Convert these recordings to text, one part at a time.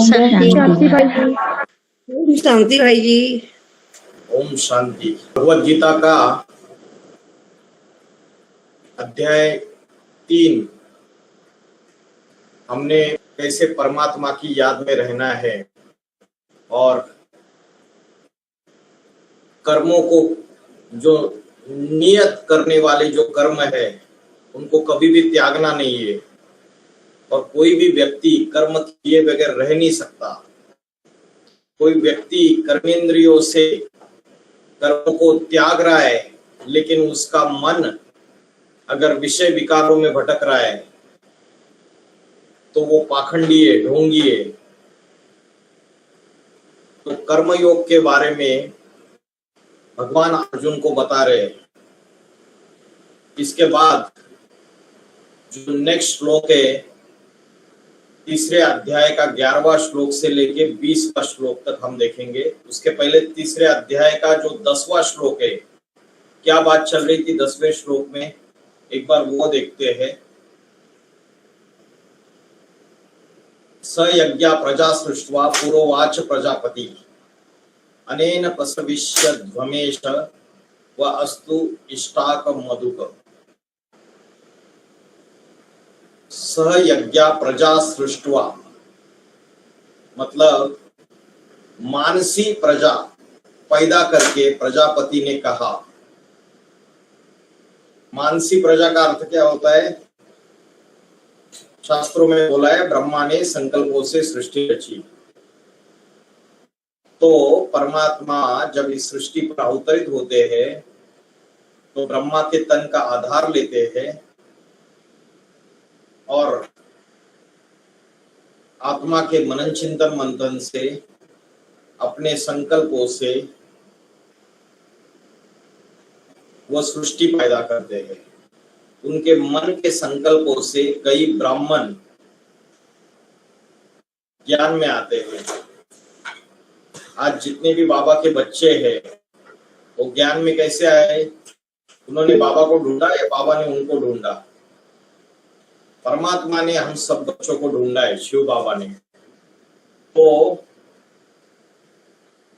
शांति भाई जी। शांति भाई जी। ओम शांति। भगवद गीता का अध्याय 3 हमने कैसे परमात्मा की याद में रहना है और कर्मों को जो नियत करने वाले जो कर्म है उनको कभी भी त्यागना नहीं है और कोई भी व्यक्ति कर्म किए बगैर रह नहीं सकता। कोई व्यक्ति कर्मेंद्रियों से कर्म को त्याग रहा है लेकिन उसका मन अगर विषय विकारों में भटक रहा है तो वो पाखंडी है, ढोंगी है। तो कर्मयोग के बारे में भगवान अर्जुन को बता रहे हैं। इसके बाद जो नेक्स्ट श्लोक है तीसरे अध्याय का 11वां श्लोक से लेके 20वां श्लोक तक हम देखेंगे। उसके पहले तीसरे अध्याय का जो 10वां श्लोक है, क्या बात चल रही थी 10वें श्लोक में, एक बार वो देखते हैं। स यज्ञा प्रजा सृष्ट्वा पुरोवाच प्रजापति अनेन प्रसविष्यध्वमेश व अस्तु इष्टाकं मधुक। सह यज्ञा प्रजा सृष्ट्वा मतलब मानसी प्रजा पैदा करके प्रजापति ने कहा। मानसी प्रजा का अर्थ क्या होता है? शास्त्रों में बोला है ब्रह्मा ने संकल्पों से सृष्टि रची। तो परमात्मा जब इस सृष्टि पर अवतरित होते हैं तो ब्रह्मा के तन का आधार लेते हैं और आत्मा के मनन चिंतन मंथन से अपने संकल्पों से वह सृष्टि पैदा करते हैं। उनके मन के संकल्पों से कई ब्राह्मण ज्ञान में आते हैं। आज जितने भी बाबा के बच्चे हैं वो ज्ञान में कैसे आए? उन्होंने बाबा को ढूंढा या बाबा ने उनको ढूंढा? परमात्मा ने हम सब बच्चों को ढूंढा है, शिव बाबा ने। तो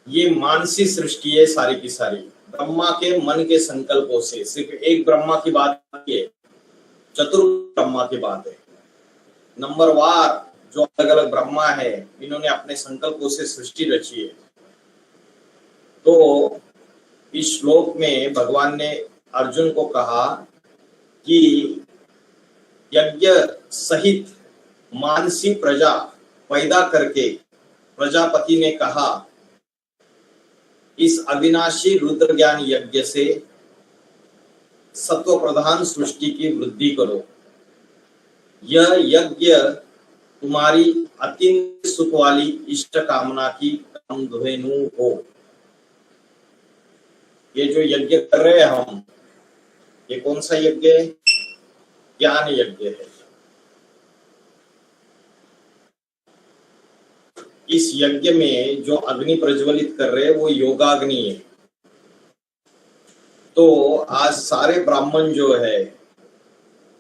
ये मानसी सृष्टि है सारी की सारी ब्रह्मा के मन के संकल्पों से। सिर्फ एक ब्रह्मा की बात नहीं है, चतुर्थ ब्रह्मा की बात है। नंबरवार जो अलग अलग ब्रह्मा है इन्होंने अपने संकल्पों से सृष्टि रची है। तो इस श्लोक में भगवान ने अर्जुन को कहा कि यज्ञ सहित मानसी प्रजा पैदा करके प्रजापति ने कहा इस अविनाशी रुद्र ज्ञान यज्ञ से सत्व प्रधान सृष्टि की वृद्धि करो। यह यज्ञ तुम्हारी अत्यंत सुख वाली इष्ट कामना की कामधेनु हो। ये जो यज्ञ कर रहे हैं हम, ये कौन सा यज्ञ है? ज्ञान यज्ञ है। इस यज्ञ में जो अग्नि प्रज्वलित कर रहे हैं वो योगाग्नि है। तो आज सारे ब्राह्मण जो है,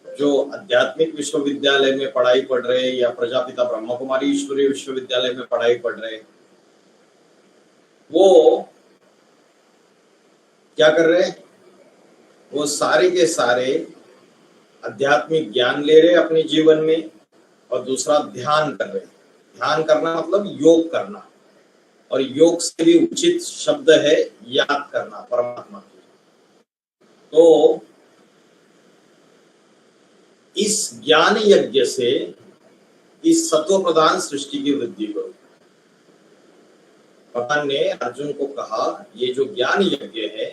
जो आध्यात्मिक विश्वविद्यालय में पढ़ाई पढ़ रहे हैं या प्रजापिता ब्रह्मा कुमारी ईश्वरीय विश्वविद्यालय में पढ़ाई पढ़ रहे हैं, वो क्या कर रहे हैं? वो सारे के सारे आध्यात्मिक ज्ञान ले रहे अपने जीवन में और दूसरा ध्यान कर रहे। ध्यान करना मतलब योग करना, और योग से भी उचित शब्द है याद करना परमात्मा की। तो इस ज्ञान यज्ञ से इस सत्व प्रधान सृष्टि की वृद्धि करो। भगवान ने अर्जुन को कहा ये जो ज्ञान यज्ञ है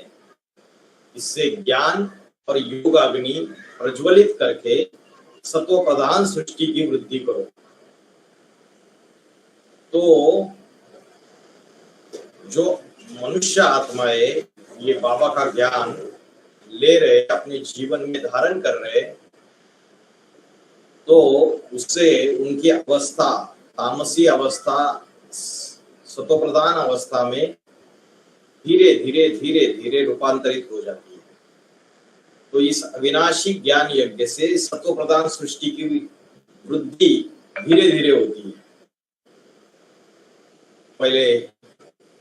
इससे ज्ञान और योग अग्नि प्रज्वलित करके सत्व प्रधान सृष्टि की वृद्धि करो। तो जो मनुष्य आत्माएं ये बाबा का ज्ञान ले रहे, अपने जीवन में धारण कर रहे, तो उससे उनकी अवस्था तामसी अवस्था सत्व प्रधान अवस्था में धीरे धीरे धीरे धीरे रूपांतरित हो जाती है। तो इस अविनाशी ज्ञान यज्ञ से सत्व प्रधान सृष्टि की वृद्धि धीरे धीरे होती है। पहले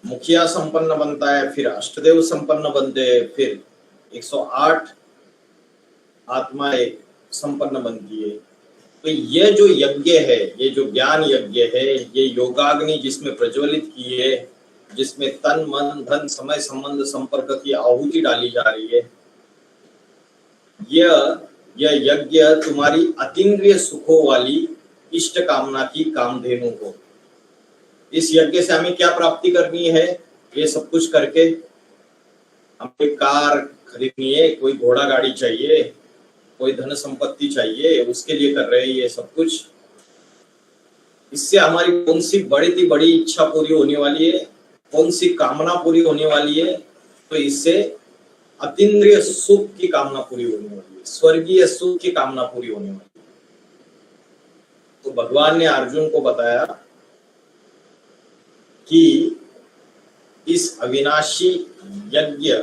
मुखिया संपन्न बनता है, फिर अष्टदेव संपन्न बनते हैं, फिर 108 आत्माएं संपन्न बनती है। तो ये जो यज्ञ है, ये जो ज्ञान यज्ञ है, ये योगाग्नि जिसमें प्रज्वलित की है, जिसमें तन मन धन समय संबंध संपर्क की आहुति डाली जा रही है, यह यज्ञ तुम्हारी अतीन्द्रिय सुखों वाली इष्ट कामना की कामधेनु हो। इस यज्ञ से हमें क्या प्राप्ति करनी है? ये सब कुछ करके हमें कार खरीदनी है, कोई घोड़ा गाड़ी चाहिए, कोई धन संपत्ति चाहिए, उसके लिए कर रहे हैं ये सब कुछ। इससे हमारी कौन सी बड़ी इच्छा पूरी होने वाली है, कौन सी कामना पूरी होने वाली है? तो इससे अतीन्द्रिय सुख की कामना पूरी होने वाली है, स्वर्गीय सुख की कामना पूरी होने वाली है। तो भगवान ने अर्जुन को बताया कि इस अविनाशी यज्ञ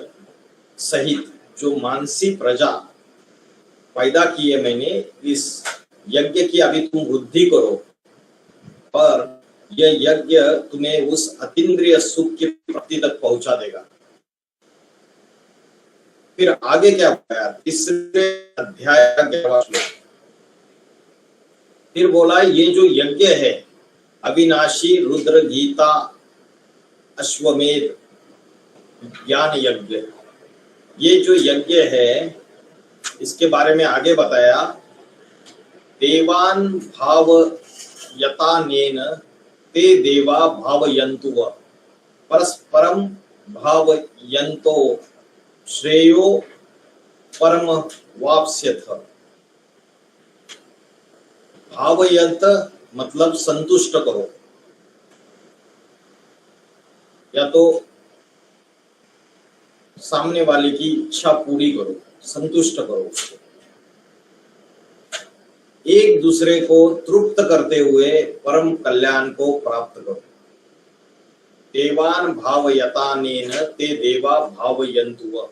सहित जो मानसी प्रजा पैदा की है मैंने, इस यज्ञ की अभी तुम वृद्धि करो, पर यह यज्ञ तुम्हें उस अतीन्द्रिय सुख की प्राप्ति तक पहुंचा देगा। फिर आगे क्या बताया? तीसरे अध्याय 11वां श्लोक। फिर बोला ये जो यज्ञ है अविनाशी रुद्र गीता अश्वमेध ज्ञान यज्ञ, ये जो यज्ञ है इसके बारे में आगे बताया, देवान भावयतानेन ते देवा भावयन्तु परस्परम भावयन्तो श्रेयो परम वाप्स्यथ। भावयत मतलब संतुष्ट करो, या तो सामने वाले की इच्छा पूरी करो, संतुष्ट करो, एक दूसरे को तृप्त करते हुए परम कल्याण को प्राप्त करो। देवान भावयतानेन ते देवा भावयन्तु।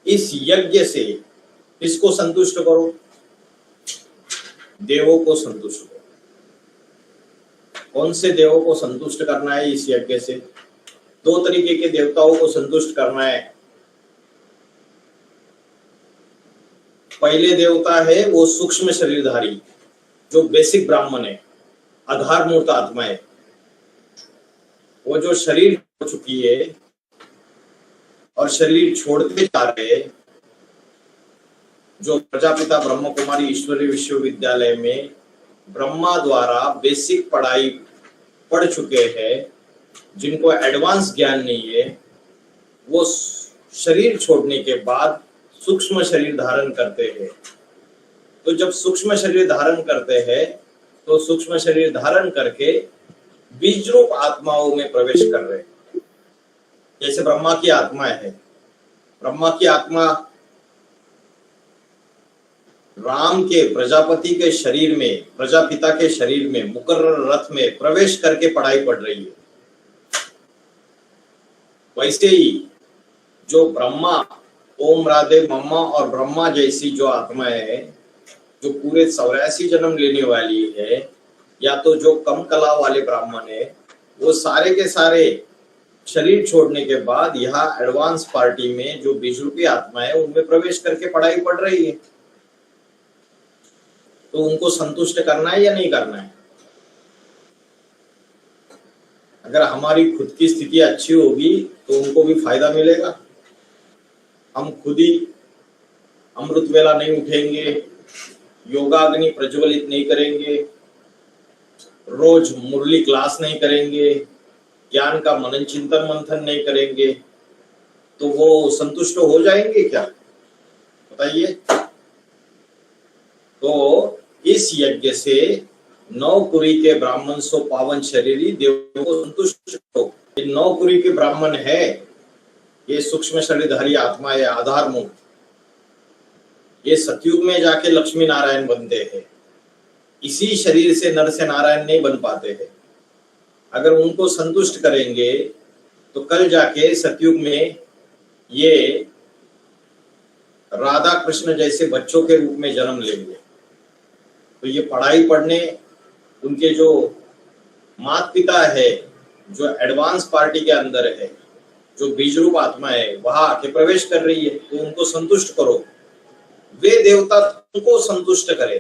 इस यज्ञ से किसको संतुष्ट करो? देवों को संतुष्ट करो। कौन से देवों को संतुष्ट करना है इस यज्ञ से? दो तरीके के देवताओं को संतुष्ट करना है। पहले देवता है वो सूक्ष्म शरीरधारी, जो बेसिक ब्राह्मण है, आधार मूर्त आत्मा है। वो जो शरीर हो चुकी है और शरीर छोड़ते जा रहे, जो प्रजापिता ब्रह्म कुमारी ईश्वरीय विश्वविद्यालय में ब्रह्मा द्वारा बेसिक पढ़ाई पढ़ चुके हैं, जिनको एडवांस ज्ञान नहीं है, वो शरीर छोड़ने के बाद सूक्ष्म शरीर धारण करते हैं। तो जब सूक्ष्म शरीर धारण करते हैं तो सूक्ष्म शरीर धारण करके बीज रूप आत्माओं में प्रवेश कर रहे हैं। जैसे ब्रह्मा की आत्मा है, ब्रह्मा की आत्मा राम के प्रजापति के शरीर में, प्रजापिता के शरीर में, मुकर्रर रथ में प्रवेश करके पढ़ाई पढ़ रही है। वैसे ही जो ब्रह्मा, ओम राधे मम्मा और ब्रह्मा जैसी जो आत्मा है, जो पूरे 84 जन्म लेने वाली है, या तो जो कम कला वाले ब्राह्मण है, वो सारे के सारे शरीर छोड़ने के बाद यहाँ एडवांस पार्टी में जो बीजरूपी आत्मा है उनमें प्रवेश करके पढ़ाई पढ़ रही है। तो उनको संतुष्ट करना है या नहीं करना है? अगर हमारी खुद की स्थिति अच्छी होगी तो उनको भी फायदा मिलेगा। हम खुद ही अमृत वेला नहीं उठेंगे, योगाग्नि प्रज्वलित नहीं करेंगे, रोज मुरली क्लास नहीं करेंगे, ज्ञान का मनन चिंतन मंथन नहीं करेंगे, तो वो संतुष्ट हो जाएंगे क्या? बताइए। तो इस यज्ञ से 9 कुरी के ब्राह्मण सो पावन शरीरी देवों को संतुष्ट हो। 9 कुरी के ब्राह्मण है, ये सूक्ष्म शरीरधारी आत्मा है, आधार मूल। ये सतयुग में जाके लक्ष्मी नारायण बनते हैं। इसी शरीर से नर से नारायण नहीं बन पाते हैं। अगर उनको संतुष्ट करेंगे तो कल जाके सतयुग में ये राधा कृष्ण जैसे बच्चों के रूप में जन्म लेंगे। तो ये पढ़ाई पढ़ने, उनके जो माता पिता है जो एडवांस पार्टी के अंदर है, जो बीज रूप आत्मा है वहां आके प्रवेश कर रही है, तो उनको संतुष्ट करो। वे देवता तुमको संतुष्ट करे।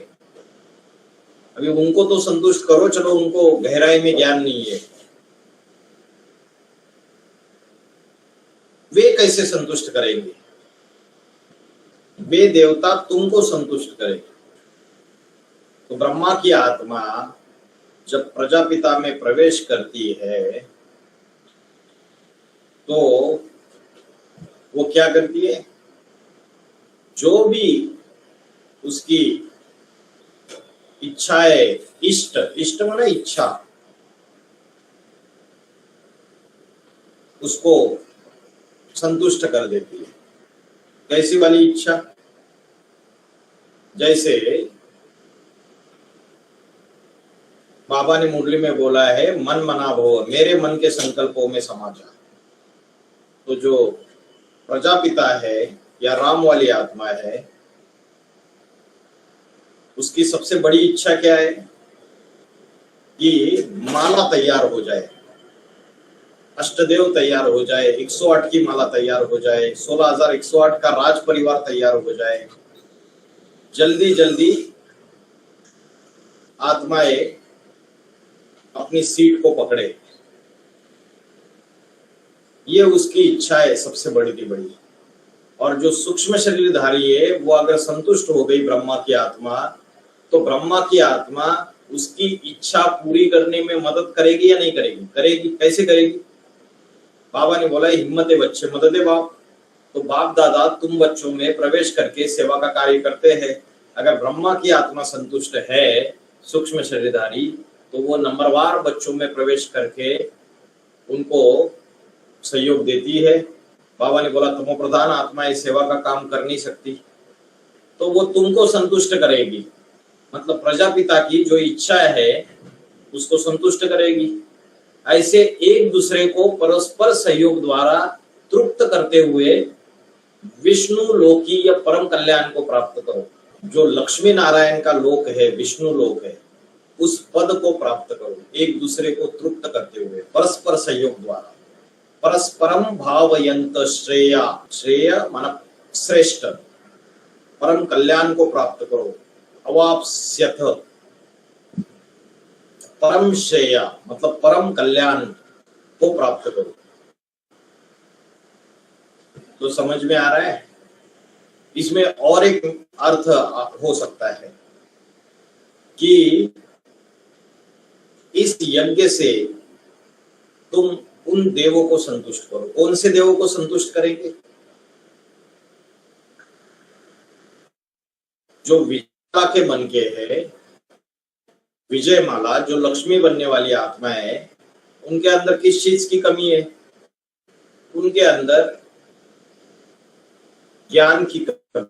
अभी उनको तो संतुष्ट करो, चलो उनको गहराई में ज्ञान नहीं है, वे कैसे संतुष्ट करेंगे? वे देवता तुमको संतुष्ट करेंगे। तो ब्रह्मा की आत्मा जब प्रजापिता में प्रवेश करती है तो वो क्या करती है? जो भी उसकी इच्छाएं, इष्ट माना इच्छा, उसको संतुष्ट कर देती है। कैसी वाली इच्छा? जैसे बाबा ने मुरली में बोला है, मन मना भव, मेरे मन के संकल्पों में समा जा। तो जो प्रजापिता है या राम वाली आत्मा है, उसकी सबसे बड़ी इच्छा क्या है? कि माला तैयार हो जाए, अष्टदेव तैयार हो जाए, 108 की माला तैयार हो जाए, 16,108 का राज परिवार तैयार हो जाए, जल्दी जल्दी आत्माएं अपनी सीट को पकड़े। ये उसकी इच्छा है सबसे बड़ी की बड़ी। और जो सूक्ष्म शरीरधारी है वो अगर संतुष्ट हो गई ब्रह्मा की आत्मा, तो ब्रह्मा की आत्मा उसकी इच्छा पूरी करने में मदद करेगी या नहीं करेगी? करेगी। कैसे करेगी? बाबा ने बोला, हिम्मत है बच्चे, मदद है बाप। तो बाप दादा तुम बच्चों में प्रवेश करके सेवा का कार्य करते हैं। अगर ब्रह्मा की आत्मा संतुष्ट है सूक्ष्म शरीरधारी, तो वो नंबरवार बच्चों में प्रवेश करके उनको सहयोग देती है। बाबा ने बोला, तमो प्रधान आत्मा इस सेवा का काम कर नहीं सकती, तो वो तुमको संतुष्ट करेगी। मतलब प्रजापिता की जो इच्छा है उसको संतुष्ट करेगी। ऐसे एक दूसरे को परस्पर सहयोग द्वारा तृप्त करते हुए विष्णु लोकीय परम कल्याण को प्राप्त करो। जो लक्ष्मी नारायण का लोक है, विष्णु लोक है, उस पद को प्राप्त करो, एक दूसरे को तृप्त करते हुए परस्पर सहयोग द्वारा। परस्परम भावयंत श्रेया, श्रेय माना श्रेष्ठ, परम कल्याण को प्राप्त करो। अवाप्स्यथ, परम श्रेय मतलब परम कल्याण को प्राप्त करो। तो समझ में आ रहा है? इसमें और एक अर्थ हो सकता है कि इस यज्ञ से तुम उन देवों को संतुष्ट करो। कौन से देवों को संतुष्ट करेंगे? जो विजय के मन के है, विजय माला जो लक्ष्मी बनने वाली आत्मा है, उनके अंदर किस चीज की कमी है? उनके अंदर ज्ञान की कमी,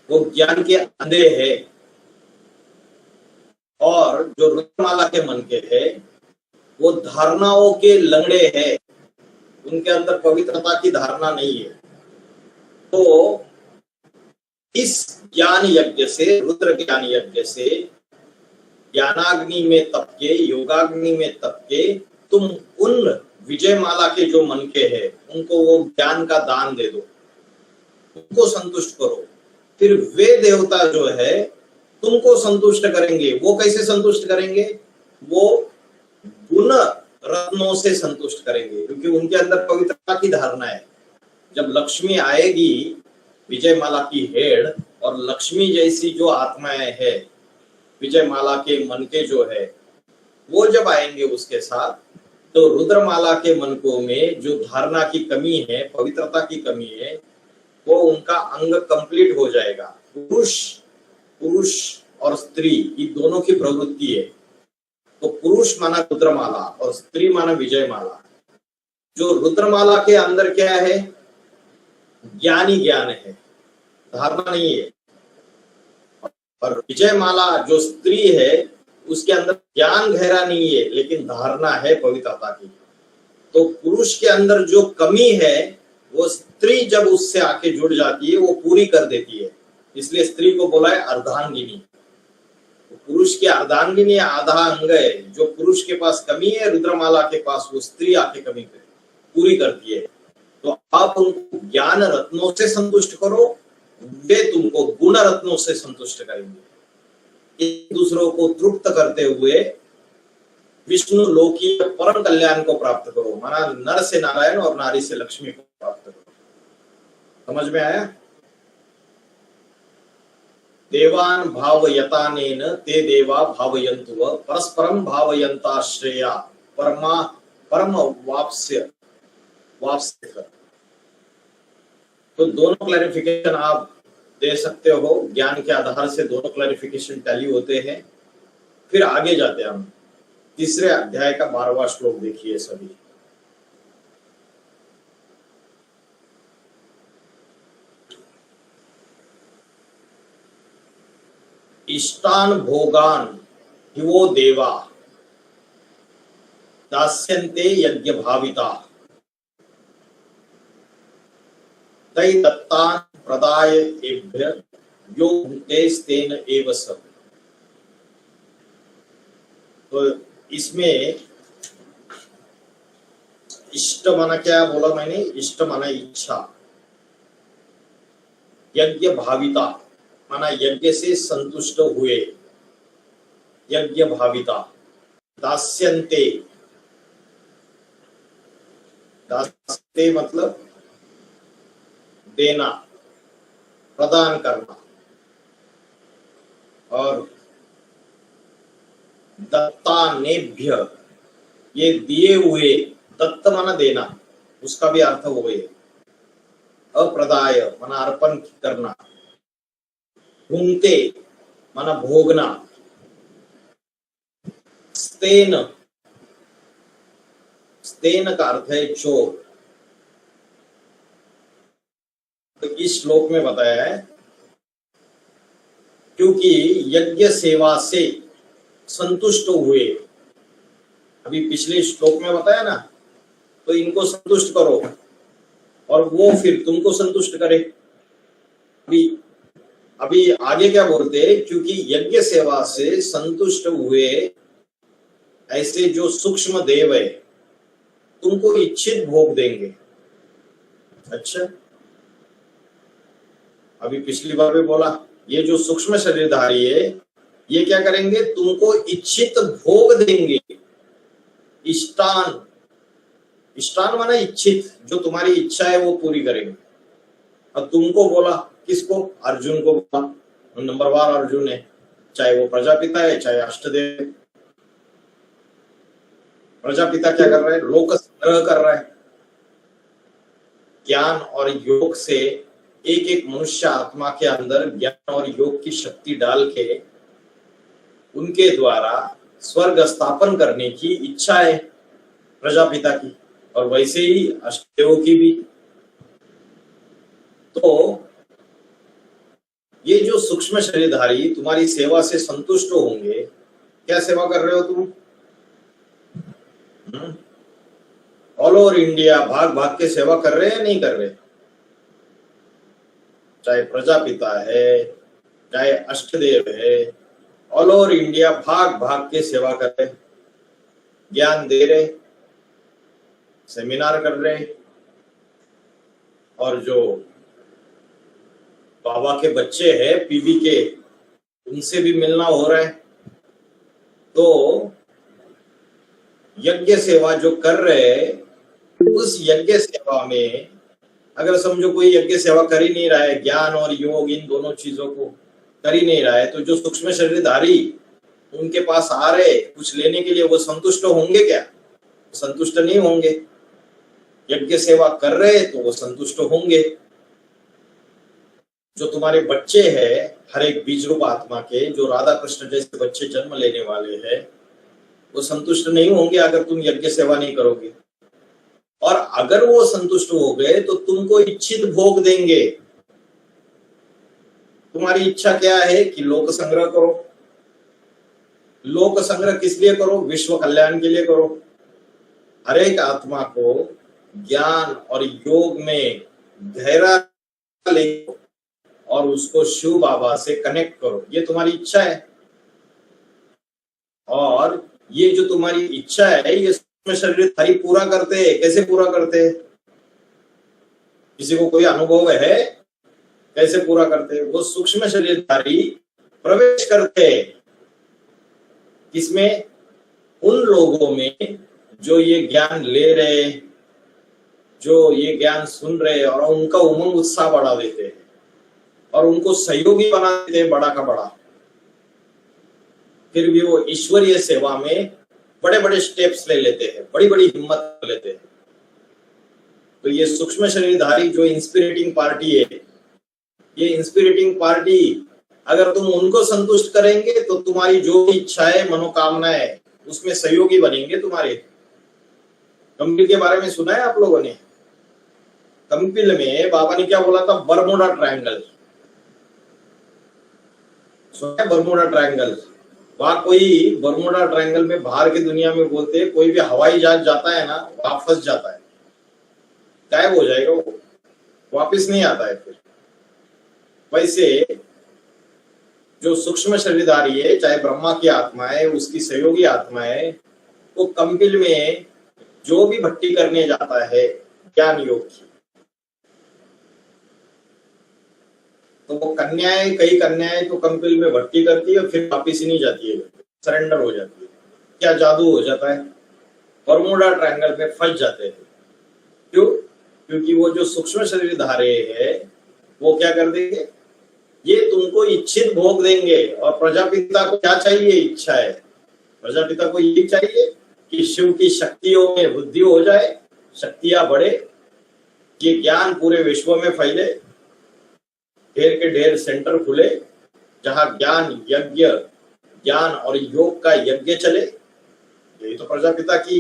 वो ज्ञान के अंधे है। और जो रुद्रमाला के मन के है वो धारणाओं के लंगड़े है, उनके अंदर पवित्रता की धारणा नहीं है। तो इस ज्ञान यज्ञ से, रुद्र ज्ञान यज्ञ से, ज्ञानाग्नि में तपके, योगाग्नि में तपके तुम उन विजय माला के जो मन के है उनको वो ज्ञान का दान दे दो, उनको संतुष्ट करो। फिर वे देवता जो है तुमको संतुष्ट करेंगे। वो कैसे संतुष्ट करेंगे? वो गुण रत्नों से संतुष्ट करेंगे, क्योंकि उनके अंदर पवित्रता की धारणा है। जब लक्ष्मी आएगी विजय माला की हेड, और लक्ष्मी जैसी जो आत्माएं है विजय माला के मन के जो है, वो जब आएंगे उसके साथ, तो रुद्रमाला के मनकों में जो धारणा की कमी है, पवित्रता की कमी है, वो उनका अंग कंप्लीट हो जाएगा। पुरुष और स्त्री ये दोनों की प्रवृत्ति है। तो पुरुष माना रुद्रमाला और स्त्री माना विजय माला। जो रुद्रमाला के अंदर क्या है? ज्ञानी ज्ञान है, धारणा नहीं है। और विजय माला जो स्त्री है उसके अंदर ज्ञान गहरा नहीं है, लेकिन धारणा है पवित्रता की। तो पुरुष के अंदर जो कमी है वो स्त्री जब उससे आके जुड़ जाती है वो पूरी कर देती है। इसलिए स्त्री को बोला है अर्धांगिनी। पुरुष की अर्धांगिनी आधा अंग है, जो पुरुष के पास कमी है रुद्रमाला के पास वो स्त्री आके कमी पूरी करती है। तो आप उनको ज्ञान रत्नों से संतुष्ट करो, वे तुमको गुण रत्नों से संतुष्ट करेंगे। एक दूसरों को तृप्त करते हुए विष्णु लोकी परम कल्याण को प्राप्त करो, माना नर से नारायण और नारी से लक्ष्मी को प्राप्त करो। समझ में आया? देवान भावयतानेन ते देवा भावयन्तु परस्परम भावयन्ताश्रेया परमा परम वाप्स्य। तो दोनों क्लैरिफिकेशन आप दे सकते हो, ज्ञान के आधार से दोनों क्लैरिफिकेशन टैली होते हैं। फिर आगे जाते हैं हम तीसरे अध्याय का 12वां श्लोक देखिए सभी। इष्टान भोगान हिवो देवा दास्यन्ते यज्ञ भाविता तै दत्तान प्रदाय एभ्य यो भुक्तेस्तेन एव स। तो इसमें इष्ट माना क्या बोला मैंने? इष्ट माना इच्छा, यज्ञ भाविता माना यज्ञ से संतुष्ट हुए, यज्ञ भाविता। दास्यन्ते, दास्यन्ते मतलब देना, प्रदान करना। और दत्तानेभ्य, ये दिए हुए, दत्त माना देना, उसका भी अर्थ हो गए। अप्रदाय माना अर्पण करना, भुंक्ते माना भोगना, स्तेन, स्तेन का अर्थ है चोर। तो इस श्लोक में बताया है क्योंकि यज्ञ सेवा से संतुष्ट हुए, अभी पिछले श्लोक में बताया ना, तो इनको संतुष्ट करो और वो फिर तुमको संतुष्ट करे। अभी आगे क्या बोलते हैं? क्योंकि यज्ञ सेवा से संतुष्ट हुए ऐसे जो सूक्ष्म देव है तुमको इच्छित भोग देंगे। अच्छा, अभी पिछली बार भी बोला, ये जो सूक्ष्म शरीरधारी है ये क्या करेंगे? तुमको इच्छित भोग देंगे। इष्टान, इष्टान माना इच्छित, जो तुम्हारी इच्छा है वो पूरी करेंगे। अब तुमको बोला, किसको? अर्जुन को बोला, नंबरवार अर्जुन है, चाहे वो प्रजापिता है चाहे अष्टदेव। प्रजापिता क्या कर रहा है? लोक संग्रह कर रहा है। ज्ञान और योग से एक एक मनुष्य आत्मा के अंदर ज्ञान और योग की शक्ति डाल के उनके द्वारा स्वर्ग स्थापन करने की इच्छा है प्रजापिता की, और वैसे ही अष्टदेवों की भी। तो ये जो सूक्ष्म शरीरधारी तुम्हारी सेवा से संतुष्ट होंगे। क्या सेवा कर रहे हो तुम? ऑल ओवर इंडिया भाग भाग के सेवा कर रहे हैं, नहीं कर रहे? चाहे प्रजापिता है चाहे अष्टदेव है, ऑल ओवर इंडिया भाग भाग के सेवा कर रहे, ज्ञान दे रहे, सेमिनार कर रहे, और जो बाबा के बच्चे हैं पीवी के, उनसे भी मिलना हो रहा है। तो यज्ञ सेवा जो कर रहे, उस यज्ञ सेवा में अगर समझो कोई यज्ञ सेवा कर ही नहीं रहा है, ज्ञान और योग इन दोनों चीजों को कर ही नहीं रहा है, तो जो सूक्ष्म शरीरधारी उनके पास आ रहे कुछ लेने के लिए, वो संतुष्ट होंगे क्या? संतुष्ट नहीं होंगे। यज्ञ सेवा कर रहे तो वो संतुष्ट होंगे। जो तुम्हारे बच्चे हैं, हर एक बीज रूप आत्मा के, जो राधा कृष्ण जैसे बच्चे जन्म लेने वाले हैं, वो संतुष्ट नहीं होंगे अगर तुम यज्ञ सेवा नहीं करोगे। और अगर वो संतुष्ट हो गए तो तुमको इच्छित भोग देंगे। तुम्हारी इच्छा क्या है कि लोक संग्रह करो। लोक संग्रह किस लिए करो? विश्व कल्याण के लिए करो। हर एक आत्मा को ज्ञान और योग में गहरा ले और उसको शिव बाबा से कनेक्ट करो, ये तुम्हारी इच्छा है। और ये जो तुम्हारी इच्छा है ये सूक्ष्म शरीरधारी पूरा करते हैं। कैसे पूरा करते हैं? किसी को कोई अनुभव है कैसे पूरा करते हैं? वो सूक्ष्म शरीरधारी प्रवेश करते हैं किसमें? उन लोगों में जो ये ज्ञान ले रहे, जो ये ज्ञान सुन रहे, और उनका उमंग उत्साह बढ़ा देते हैं और उनको सहयोगी बना देते हैं बड़ा का बड़ा। फिर भी वो ईश्वरीय सेवा में बड़े बड़े स्टेप्स ले लेते हैं, बड़ी बड़ी हिम्मत लेते हैं। तो ये सूक्ष्म शरीरधारी जो इंस्पिरेटिंग पार्टी है, ये इंस्पिरेटिंग पार्टी अगर तुम उनको संतुष्ट करेंगे तो तुम्हारी जो भी इच्छाएं मनोकामनाएं उसमें सहयोगी बनेंगे तुम्हारे। कंपिल के बारे में सुना है आप लोगों ने? कंपिल में बाबा ने क्या बोला था? बरमूडा ट्रायंगल सुना है? Bermuda triangle. वहां कोई बरमूडा ट्रायंगल में बाहर की दुनिया में बोलते हैं कोई भी हवाई जहाज जाता है ना वहां फंस जाता है, गायब हो जाएगा, वो वापिस नहीं आता है फिर। वैसे जो सूक्ष्म शरीरधारी है, चाहे ब्रह्मा की आत्मा है, उसकी सहयोगी आत्मा है, वो कंपिल में जो भी भट्टी करने जाता है ज्ञान योग की, तो वो कन्याएं, कई कन्याएं तो कंपिल में भट्टी करती है फिर वापिस ही नहीं जाती है, सरेंडर हो जाती है। क्या जादू हो जाता है? बरमूडा ट्रायंगल में फंस जाते हैं। क्यों? क्योंकि वो जो सूक्ष्म शरीरधारी है वो क्या कर देंगे? ये तुमको इच्छित भोग देंगे। और प्रजापिता को क्या चाहिए? इच्छा है। प्रजापिता को ये चाहिए कि शिव की शक्तियों में वृद्धि हो जाए, शक्तियां बढ़े, ये ज्ञान पूरे विश्व में फैले, ढेर के ढेर सेंटर खुले जहां ज्ञान यज्ञ, ज्ञान और योग का यज्ञ चले। यही तो प्रजापिता की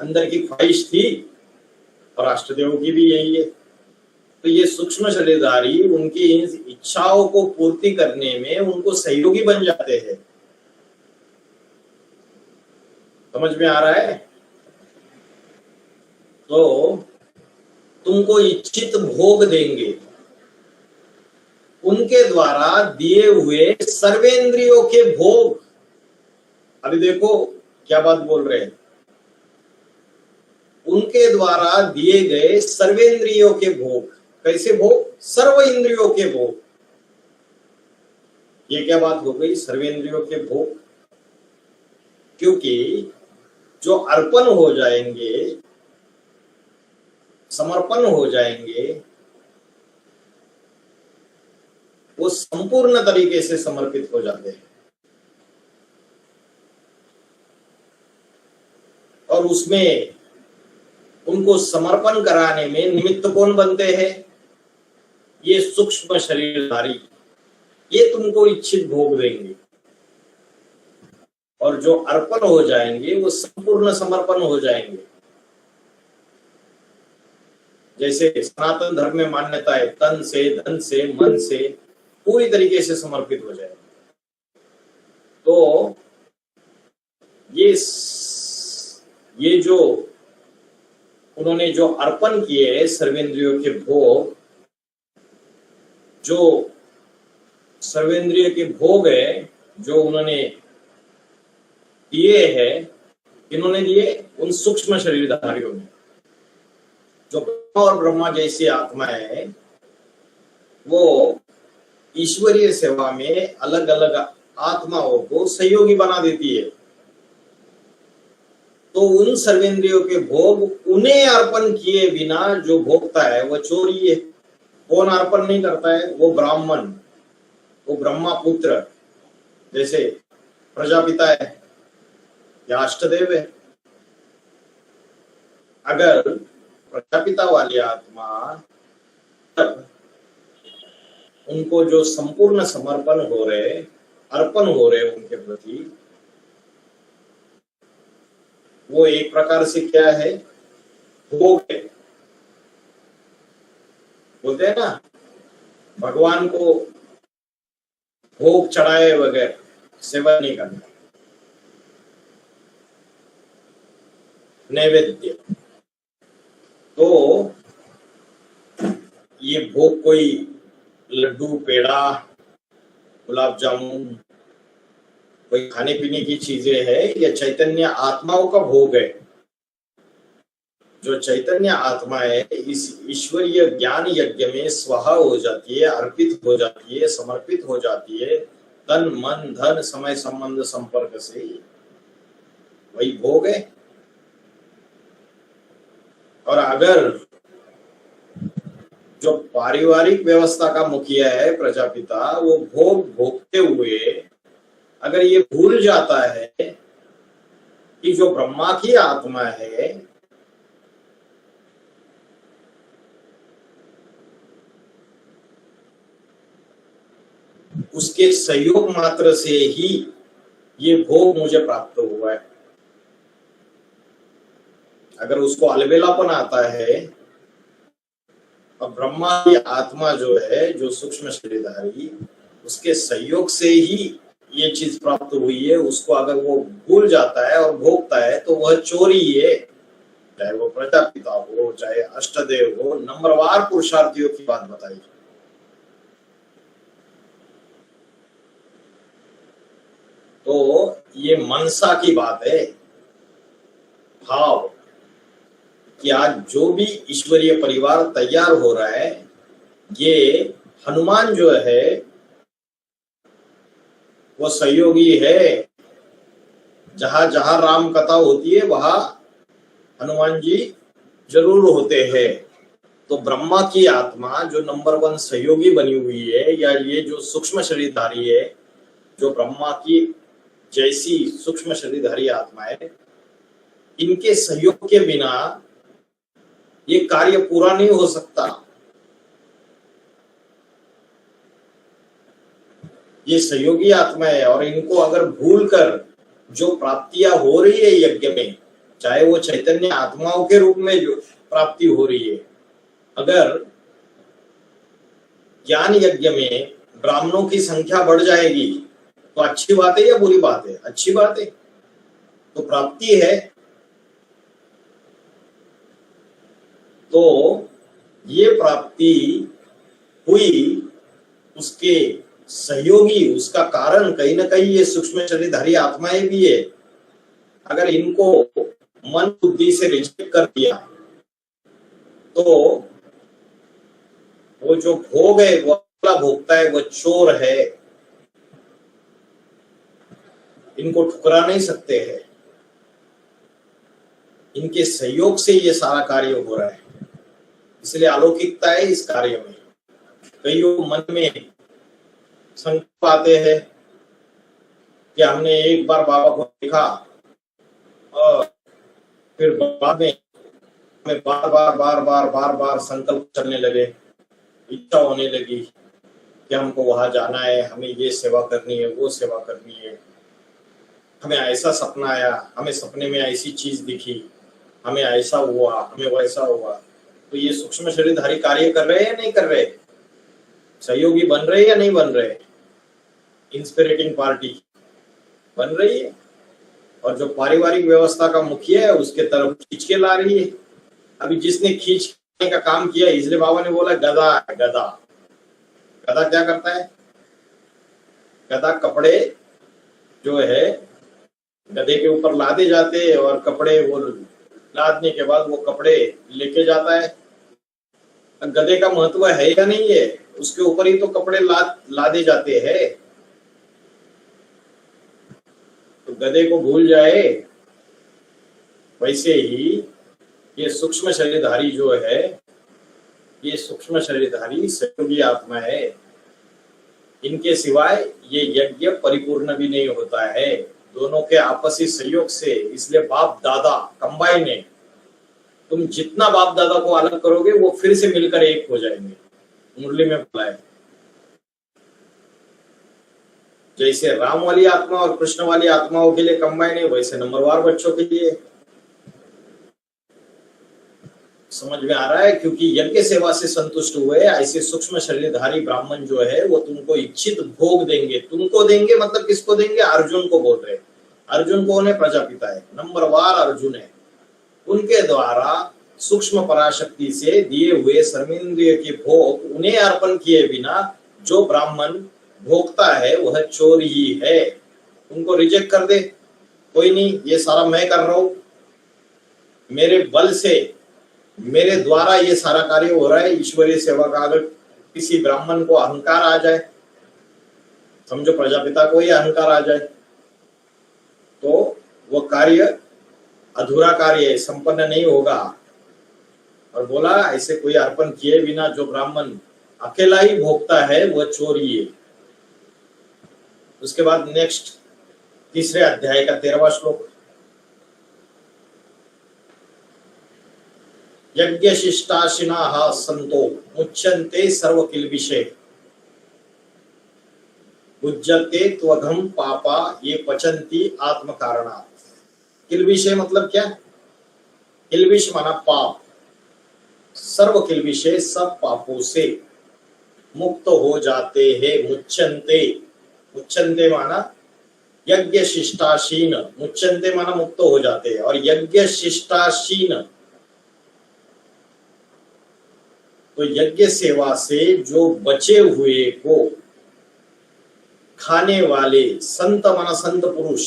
अंदर की ख्वाहिश थी और राष्ट्रदेव की भी यही है। तो ये सूक्ष्म शरीरधारी उनकी इन इच्छाओं को पूर्ति करने में उनको सहयोगी बन जाते हैं। समझ में आ रहा है? तो तुमको इच्छित भोग देंगे, उनके द्वारा दिए हुए सर्वेंद्रियों के भोग। अभी देखो क्या बात बोल रहे हैं, उनके द्वारा दिए गए सर्वेंद्रियों के भोग। कैसे भोग? सर्व इंद्रियों के भोग। ये क्या बात हो गई? सर्वेंद्रियों के भोग। क्योंकि जो अर्पण हो जाएंगे, समर्पण हो जाएंगे, वो संपूर्ण तरीके से समर्पित हो जाते हैं। और उसमें उनको समर्पण कराने में निमित्त कौन बनते हैं? ये सूक्ष्म शरीरधारी। ये तुमको इच्छित भोग देंगे और जो अर्पण हो जाएंगे वो संपूर्ण समर्पण हो जाएंगे। जैसे सनातन धर्म में मान्यता है, तन से, धन से, मन से पूरी तरीके से समर्पित हो जाएंगे। तो ये जो उन्होंने जो अर्पण किए सर्वेंद्रियों के भोग, जो सर्वेंद्रिय के भोग है जो उन्होंने दिए हैं, इन्होंने दिए उन सूक्ष्म शरीरधारियों ने। जो ब्रह्मा और ब्रह्मा जैसी आत्मा है वो ईश्वरीय सेवा में अलग अलग आत्माओं को सहयोगी बना देती है। तो उन सर्वेंद्रियों के भोग उन्हें अर्पण किए बिना जो भोगता है वो चोरी है। कौन अर्पण नहीं करता है? वो ब्राह्मण, वो ब्रह्मा पुत्र, जैसे प्रजापिता है या अष्टदेव है। अगर प्रजापिता वाली आत्मा उनको जो संपूर्ण समर्पण हो रहे, अर्पण हो रहे उनके प्रति, वो एक प्रकार से क्या है? भोग है। बोलते हैं ना भगवान को भोग चढ़ाए बगैर सेवा नहीं करना, नैवेद्य। तो ये भोग कोई लड्डू, पेड़ा, गुलाब जामुन, कोई खाने पीने की चीजें है या चैतन्य आत्माओं का भोग है? जो चैतन्य आत्मा है इस ईश्वरीय ज्ञान यज्ञ में स्वहा हो जाती है, अर्पित हो जाती है, समर्पित हो जाती है, तन मन धन समय संबंध संपर्क से, वही भोग है। और अगर जो पारिवारिक व्यवस्था का मुखिया है प्रजापिता, वो भोग भोगते हुए अगर ये भूल जाता है कि जो ब्रह्मा की आत्मा है उसके सहयोग मात्र से ही ये भोग मुझे प्राप्त हुआ है, अगर उसको अलबेलापन आता है और ब्रह्मा की आत्मा जो है, जो सूक्ष्म शरीरधारी, उसके सहयोग से ही ये चीज प्राप्त हुई है, उसको अगर वो भूल जाता है और भोगता है तो वह चोरी है। चाहे वो प्रजापिता हो, चाहे अष्टदेव हो, नंबरवार पुरुषार्थियों की बात बताई। तो ये मनसा की बात है, भाव कि आज जो भी ईश्वरीय परिवार तैयार हो रहा है, ये हनुमान जो है वो सहयोगी है। जहां जहां राम कथा होती है वहां हनुमान जी जरूर होते हैं। तो ब्रह्मा की आत्मा जो नंबर 1 सहयोगी बनी हुई है, या ये जो सूक्ष्म शरीरधारी है, जो ब्रह्मा की जैसी सूक्ष्म शरीरधारी आत्मा है, इनके सहयोग के बिना ये कार्य पूरा नहीं हो सकता। ये सहयोगी आत्मा है और इनको अगर भूलकर जो प्राप्तियां हो रही है यज्ञ में, चाहे वो चैतन्य आत्माओं के रूप में जो प्राप्ति हो रही है, अगर ज्ञान यज्ञ में ब्राह्मणों की संख्या बढ़ जाएगी तो अच्छी बात है या बुरी बात है? अच्छी बात है, तो प्राप्ति है। तो ये प्राप्ति हुई, उसके सहयोगी, उसका कारण कहीं ना कहीं ये सूक्ष्म शरीरधारी आत्माएं भी है। अगर इनको मन बुद्धि से रिजेक्ट कर दिया तो वो जो भोग है वो अगला भोगता है, वो चोर है, इनको ठुकरा नहीं सकते हैं। इनके सहयोग से ये सारा कार्य हो रहा है, इसलिए अलौकिकता है इस कार्य में। कईयों मन में संकल्प आते हैं कि हमने एक बार बाबा को देखा और फिर बाद में हमें बार बार संकल्प करने लगे, इच्छा होने लगी कि हमको वहां जाना है, हमें ये सेवा करनी है, वो सेवा करनी है, हमें ऐसा सपना आया, हमें सपने में ऐसी चीज दिखी, हमें ऐसा हुआ, हमें वैसा हुआ। तो ये सूक्ष्म शरीरधारी कार्य कर रहे हैं या नहीं कर रहे? सहयोगी बन रहे या नहीं बन रहे? इंस्पिरेटिंग पार्टी बन रही है और जो पारिवारिक व्यवस्था का मुखिया है उसके तरफ खींच के ला रही है। अभी जिसने खींचने का काम किया, इसलिए बाबा ने बोला गधा है। गधा गधा क्या करता है? गधा कपड़े जो है गधे के ऊपर लादे जाते हैं और कपड़े वो लादने के बाद वो कपड़े लेके जाता है। गधे का महत्व है या नहीं है? उसके ऊपर ही तो कपड़े लादे जाते हैं। तो गधे को भूल जाए, वैसे ही ये सूक्ष्म शरीरधारी जो है, ये सूक्ष्म शरीरधारी सहयोगी आत्मा है। इनके सिवाय ये यज्ञ परिपूर्ण भी नहीं होता है, दोनों के आपसी सहयोग से। इसलिए बाप दादा कंबाइन है। तुम जितना बाप दादा को अलग करोगे वो फिर से मिलकर एक हो जाएंगे। मुरली में बोला है, जैसे राम वाली आत्मा और कृष्ण वाली आत्माओं के लिए कंबाइन है, वैसे नंबरवार बच्चों के लिए। समझ में आ रहा है? क्योंकि यज्ञ सेवा से संतुष्ट हुए ऐसे सूक्ष्म शरीरधारी ब्राह्मण जो है वो तुमको इच्छित भोग देंगे। तुमको देंगे मतलब किसको देंगे? अर्जुन को बोल रहे। अर्जुन कौन है? प्रजापिता है, नंबरवार अर्जुन है। उनके द्वारा सूक्ष्म पराशक्ति से दिए हुए सर्वेंद्रिय के भोग उन्हें अर्पण किए बिना जो ब्राह्मण भोगता है वह चोर ही है। उनको रिजेक्ट कर दे, कोई नहीं, ये सारा मैं कर रहा हूं, मेरे बल से, मेरे द्वारा ये सारा कार्य हो रहा है, ईश्वरीय सेवा का। अगर किसी ब्राह्मण को अहंकार आ जाए, समझो प्रजापिता को ही अहंकार आ जाए, तो वो कार्य अधूरा कार्य है, संपन्न नहीं होगा। और बोला ऐसे कोई अर्पण किए बिना जो ब्राह्मण अकेला ही भोगता है वह चोरी है। उसके बाद नेक्स्ट तीसरे अध्याय का 13वां श्लोक, यज्ञ शिष्टाशिनाः संतो मुच्यन्ते सर्व किल्बिषे भुज्यते त्वघम पापा ये पचन्ति आत्म कारणात्। किल्बिषे मतलब क्या? किल्बिष माना पाप, सर्व किल्बिषे सब पापों से मुक्त हो जाते हैं। मुच्यन्ते, मुच्यन्ते माना यज्ञ शिष्टाशीन, मुच्यन्ते माना मुक्त हो जाते हैं, और यज्ञ शिष्टाशीन तो यज्ञ सेवा से जो बचे हुए को खाने वाले, संत माना संत पुरुष,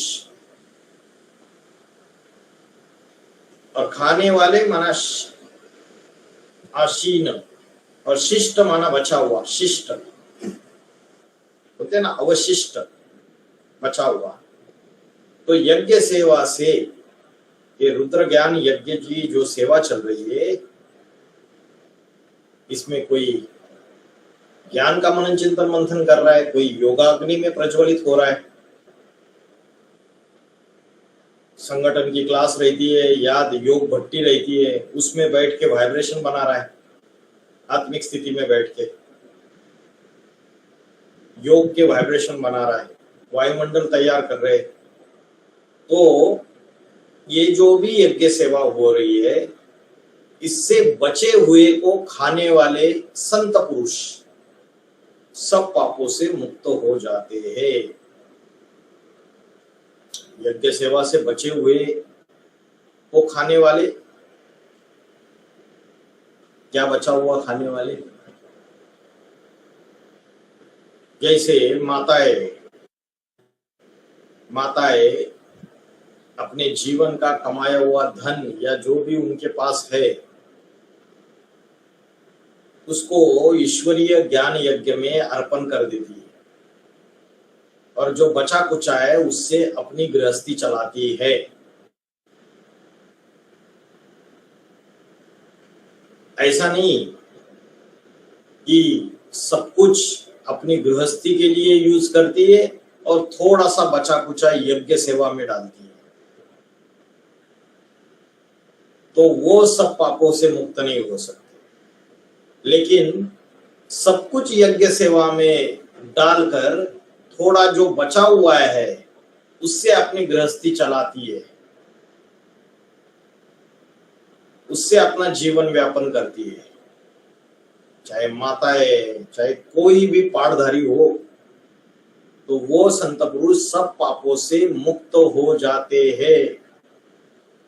और खाने वाले माना आशीन, और शिष्ट माना बचा हुआ, शिष्ट होते ना, अवशिष्ट बचा हुआ। तो यज्ञ सेवा से, ये रुद्र ज्ञान यज्ञ की जो सेवा चल रही है, इसमें कोई ज्ञान का मनन चिंतन मंथन कर रहा है, कोई योगाग्नि में प्रज्वलित हो रहा है, संगठन की क्लास रहती है, याद योग भट्टी रहती है, उसमें बैठ के वाइब्रेशन बना रहा है, आत्मिक स्थिति में बैठ के योग के वाइब्रेशन बना रहा है, वायुमंडल तैयार कर रहे। तो ये जो भी यज्ञ सेवा हो रही है, इससे बचे हुए को खाने वाले संत पुरुष सब पापों से मुक्त हो जाते हैं। यज्ञ सेवा से बचे हुए को खाने वाले, क्या बचा हुआ खाने वाले? जैसे माताएं अपने जीवन का कमाया हुआ धन या जो भी उनके पास है, उसको ईश्वरीय ज्ञान यज्ञ में अर्पण कर देती है, और जो बचा कुचा है उससे अपनी गृहस्थी चलाती है। ऐसा नहीं कि सब कुछ अपनी गृहस्थी के लिए यूज करती है और थोड़ा सा बचा कुचा यज्ञ सेवा में डालती है, तो वो सब पापों से मुक्त नहीं हो सकते। लेकिन सब कुछ यज्ञ सेवा में डालकर थोड़ा जो बचा हुआ है उससे अपनी गृहस्थी चलाती है, उससे अपना जीवन व्यापन करती है। चाहे माताएं, चाहे कोई भी पाठधारी हो, तो वो संत पुरुष सब पापों से मुक्त हो जाते हैं।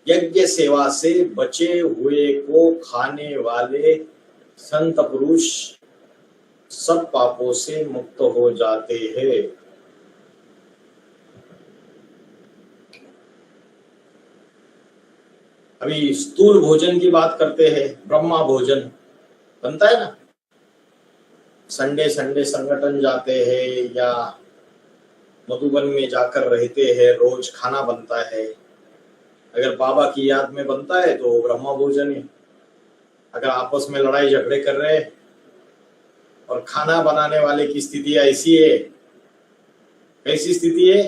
यज्ञ सेवा से बचे हुए को खाने वाले संत पुरुष सब पापों से मुक्त हो जाते हैं। अभी स्थूल भोजन की बात करते हैं, ब्रह्मा भोजन बनता है ना, संडे संगठन जाते हैं या मधुबन में जाकर रहते हैं, रोज खाना बनता है। अगर बाबा की याद में बनता है तो ब्रह्मा भोजन है। अगर आपस में लड़ाई झगड़े कर रहे हैं और खाना बनाने वाले की स्थिति ऐसी है, कैसी स्थिति है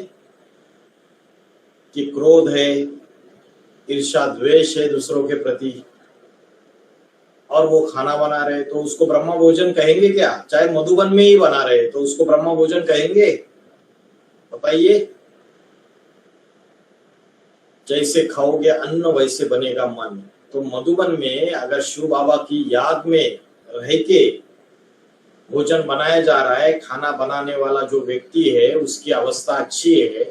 कि क्रोध है, ईर्ष्या द्वेष है दूसरों के प्रति, और वो खाना बना रहे, तो उसको ब्रह्मा भोजन कहेंगे क्या? चाहे मधुबन में ही बना रहे तो उसको ब्रह्मा भोजन कहेंगे? बताइए। जैसे खाओगे अन्न वैसे बनेगा मन। तो मधुबन में अगर शिव बाबा की याद में रह के भोजन बनाया जा रहा है, खाना बनाने वाला जो व्यक्ति है उसकी अवस्था अच्छी है,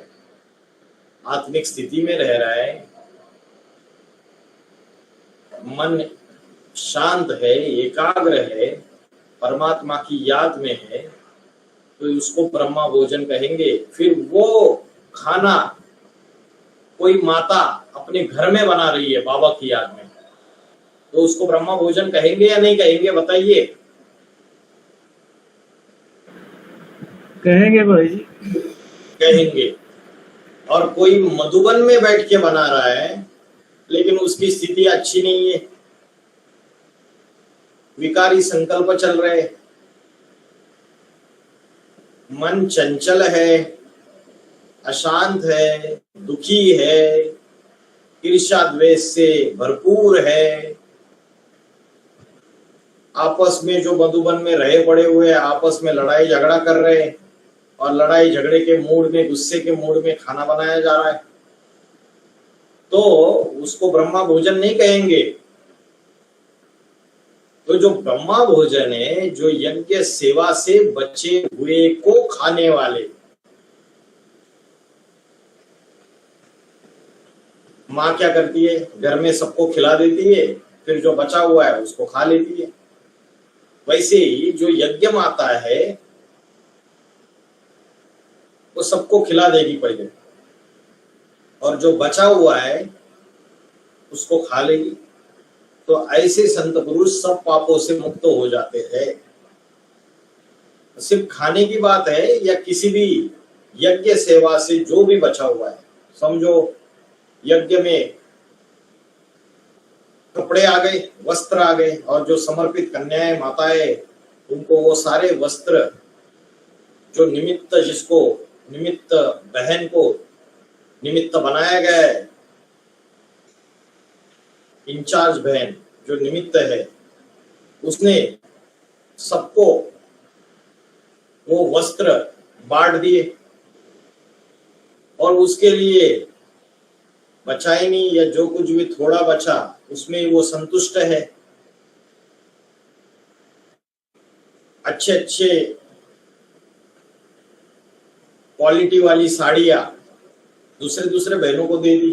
आत्मिक स्थिति में रह रहा है, मन शांत है, एकाग्र है, परमात्मा की याद में है, तो उसको ब्रह्मा भोजन कहेंगे। फिर वो खाना कोई माता अपने घर में बना रही है बाबा की याद में, तो उसको ब्रह्मा भोजन कहेंगे या नहीं कहेंगे, बताइए? कहेंगे भाई जी। कहेंगे। और कोई मधुबन में बैठ के बना रहा है लेकिन उसकी स्थिति अच्छी नहीं है, विकारी संकल्प चल रहे, मन चंचल है, अशांत है, दुखी है, ईर्ष्या द्वेष से भरपूर है, आपस में जो मधुबन में रहे पड़े हुए आपस में लड़ाई झगड़ा कर रहे हैं और लड़ाई झगड़े के मूड में, गुस्से के मूड में खाना बनाया जा रहा है, तो उसको ब्रह्मा भोजन नहीं कहेंगे। तो जो ब्रह्मा भोजन है, जो यज्ञ सेवा से बचे हुए को खाने वाले, माँ क्या करती है, घर में सबको खिला देती है, फिर जो बचा हुआ है उसको खा लेती है। वैसे ही जो यज्ञ माता है वो सबको खिला देगी पहले, और जो बचा हुआ है उसको खा लेगी। तो ऐसे संत पुरुष सब पापों से मुक्त हो जाते हैं। सिर्फ खाने की बात है या किसी भी यज्ञ सेवा से जो भी बचा हुआ है, समझो यज्ञ में कपड़े आ गए, वस्त्र आ गए, और जो समर्पित कन्याएं माताएं, उनको वो सारे वस्त्र जो निमित्त, जिसको निमित्त बहन को निमित्त बनाया गया है, इंचार्ज बहन जो निमित्त है, उसने सबको वो वस्त्र बांट दिए, और उसके लिए बचा ही नहीं, या जो कुछ भी थोड़ा बचा उसमें वो संतुष्ट है। अच्छे अच्छे क्वालिटी वाली साड़ियां दूसरे दूसरे बहनों को दे दी,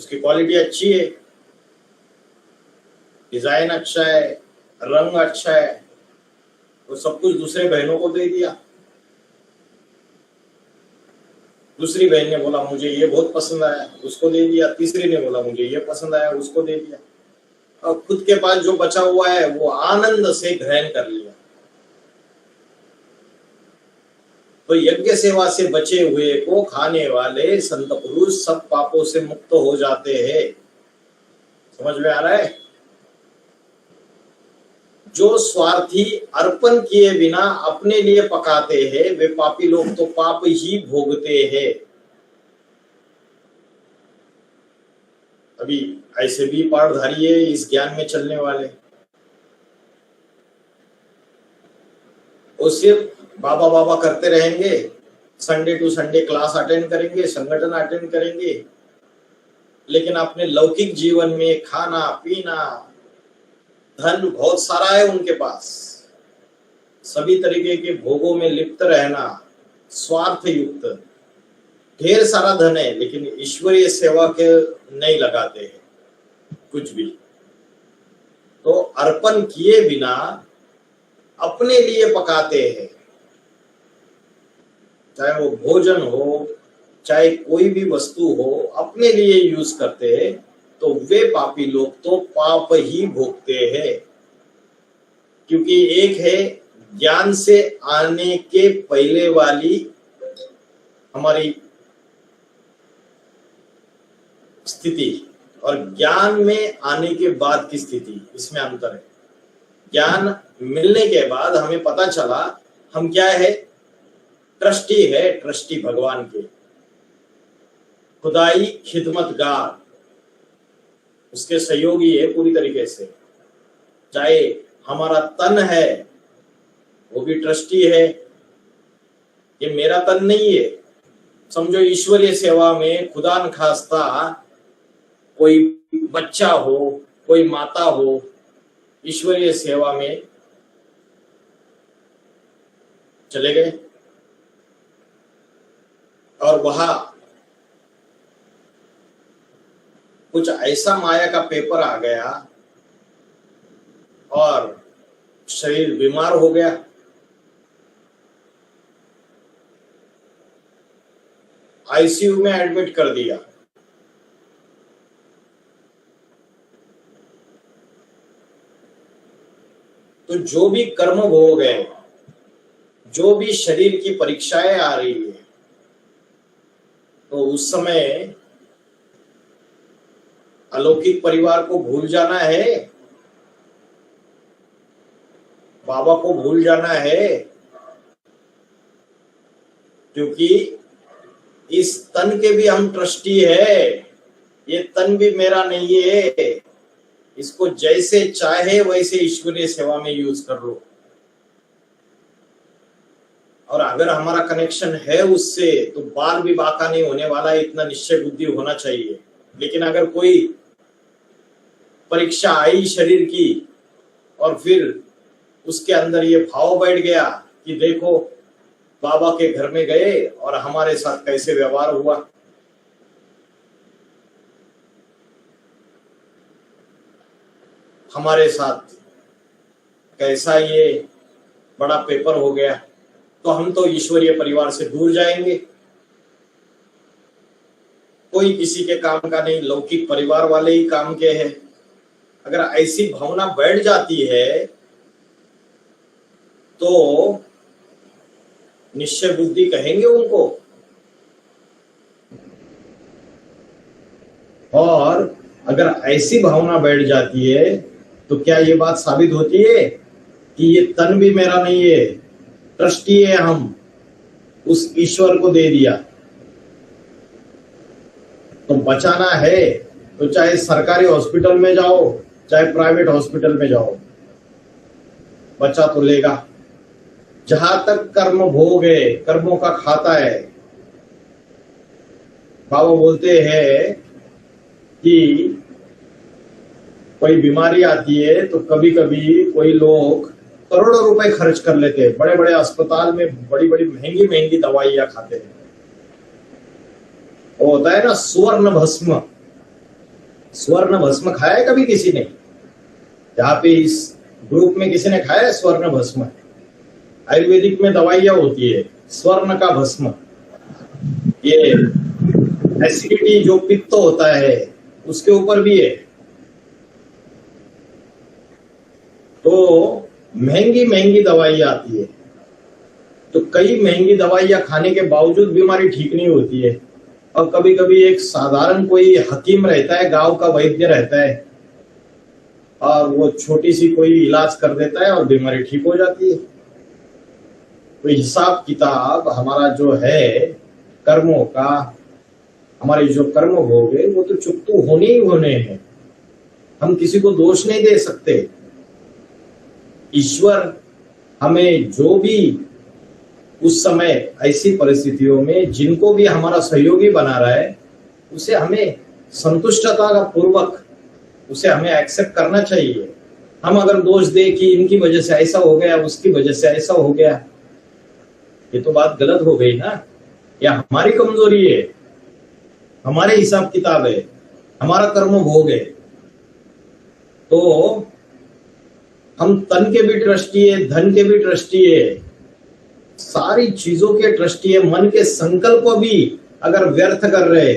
उसकी क्वालिटी अच्छी है, डिजाइन अच्छा है, रंग अच्छा है, तो सब कुछ दूसरे बहनों को दे दिया। दूसरी बहन ने बोला मुझे ये बहुत पसंद आया, उसको दे दिया। तीसरी ने बोला मुझे ये पसंद आया, उसको दे दिया। और खुद के पास जो बचा हुआ है वो आनंद से ग्रहण कर लिया। तो यज्ञ सेवा से बचे हुए को खाने वाले संत पुरुष सब पापों से मुक्त हो जाते हैं। समझ में आ रहा है? जो स्वार्थी अर्पण किए बिना अपने लिए पकाते हैं वे पापी लोग तो पाप ही भोगते हैं। अभी ऐसे भी पाठधारी है इस ज्ञान में चलने वाले, वो सिर्फ बाबा बाबा करते रहेंगे, Sunday to Sunday class attend करेंगे, संगठन अटेंड करेंगे, लेकिन अपने लौकिक जीवन में खाना पीना, धन बहुत सारा है उनके पास, सभी तरीके के भोगों में लिप्त रहना, स्वार्थ युक्त ढेर सारा धन है, लेकिन ईश्वरीय सेवा के नहीं लगाते हैं कुछ भी। तो अर्पण किए बिना अपने लिए पकाते हैं, चाहे वो भोजन हो, चाहे कोई भी वस्तु हो, अपने लिए यूज करते हैं, तो वे पापी लोग तो पाप ही भोगते हैं। क्योंकि एक है ज्ञान से आने के पहले वाली हमारी स्थिति और ज्ञान में आने के बाद की स्थिति, इसमें अंतर है। ज्ञान मिलने के बाद हमें पता चला हम क्या है, ट्रस्टी है, ट्रस्टी भगवान के, खुदाई खिदमतगार, उसके सहयोगी है पूरी तरीके से। चाहे हमारा तन है वो भी ट्रस्टी है, ये मेरा तन नहीं है। समझो ईश्वरीय सेवा में खुदा न खास्ता कोई बच्चा हो, कोई माता हो, ईश्वरीय सेवा में चले गए और वहां कुछ ऐसा माया का पेपर आ गया और शरीर बीमार हो गया, आईसीयू में एडमिट कर दिया। तो जो भी कर्म भोग है, जो भी शरीर की परीक्षाएं आ रही है, तो उस समय अलौकिक परिवार को भूल जाना है, बाबा को भूल जाना है, क्योंकि इस तन के भी हम ट्रस्टी है। ये तन भी मेरा नहीं है, इसको जैसे चाहे वैसे ईश्वरीय सेवा में यूज कर लो। और अगर हमारा कनेक्शन है उससे, तो बाल भी बाका नहीं होने वाला है, इतना निश्चय बुद्धि होना चाहिए। लेकिन अगर कोई परीक्षा आई शरीर की और फिर उसके अंदर ये भाव बैठ गया कि देखो बाबा के घर में गए और हमारे साथ कैसे व्यवहार हुआ, हमारे साथ कैसा ये बड़ा पेपर हो गया, तो हम तो ईश्वरीय परिवार से दूर जाएंगे। कोई किसी के काम का नहीं, लौकिक परिवार वाले ही काम के हैं। अगर ऐसी भावना बैठ जाती है तो निश्चय बुद्धि कहेंगे उनको। और अगर ऐसी भावना बैठ जाती है तो क्या ये बात साबित होती है कि ये तन भी मेरा नहीं है, ट्रस्टी है, हम उस ईश्वर को दे दिया। तो बचाना है तो चाहे सरकारी हॉस्पिटल में जाओ, चाहे प्राइवेट हॉस्पिटल में जाओ, बचा तो लेगा। जहां तक कर्म भोग है, कर्मों का खाता है। बाबा बोलते हैं कि कोई बीमारी आती है तो कभी कभी कोई लोग करोड़ों रुपए खर्च कर लेते हैं, बड़े बड़े अस्पताल में बड़ी बड़ी महंगी महंगी दवाइयां खाते हैं। वो होता है ना स्वर्ण भस्म। स्वर्ण भस्म खाया है कभी किसी ने? यहाँ पे इस ग्रुप में किसी ने खाया है स्वर्ण भस्म? आयुर्वेदिक में दवाइयां होती है स्वर्ण का भस्म। ये एसिडिटी जो पित्त होता है उसके ऊपर भी है। तो महंगी महंगी दवाइयां आती है, तो कई महंगी दवाइयां खाने के बावजूद बीमारी ठीक नहीं होती है। और कभी कभी एक साधारण कोई हकीम रहता है, गांव का वैद्य रहता है, और वो छोटी सी कोई इलाज कर देता है और बीमारी ठीक हो जाती है। तो हिसाब किताब हमारा जो है कर्मों का, हमारे जो कर्म भोग है वो तो चुकतू होने ही होने हैं। हम किसी को दोष नहीं दे सकते। ईश्वर हमें जो भी उस समय ऐसी परिस्थितियों में जिनको भी हमारा सहयोगी बना रहा है, उसे हमें संतुष्टता का पूर्वक उसे हमें एक्सेप्ट करना चाहिए। हम अगर दोष दे कि इनकी वजह से ऐसा हो गया, उसकी वजह से ऐसा हो गया, ये तो बात गलत हो गई ना। या हमारी कमजोरी है, हमारे हिसाब किताब है, हमारा कर्म भोग है। तो हम तन के भी ट्रस्टी है, धन के भी ट्रस्टी है, सारी चीजों के ट्रस्टी है। मन के संकल्प भी अगर व्यर्थ कर रहे,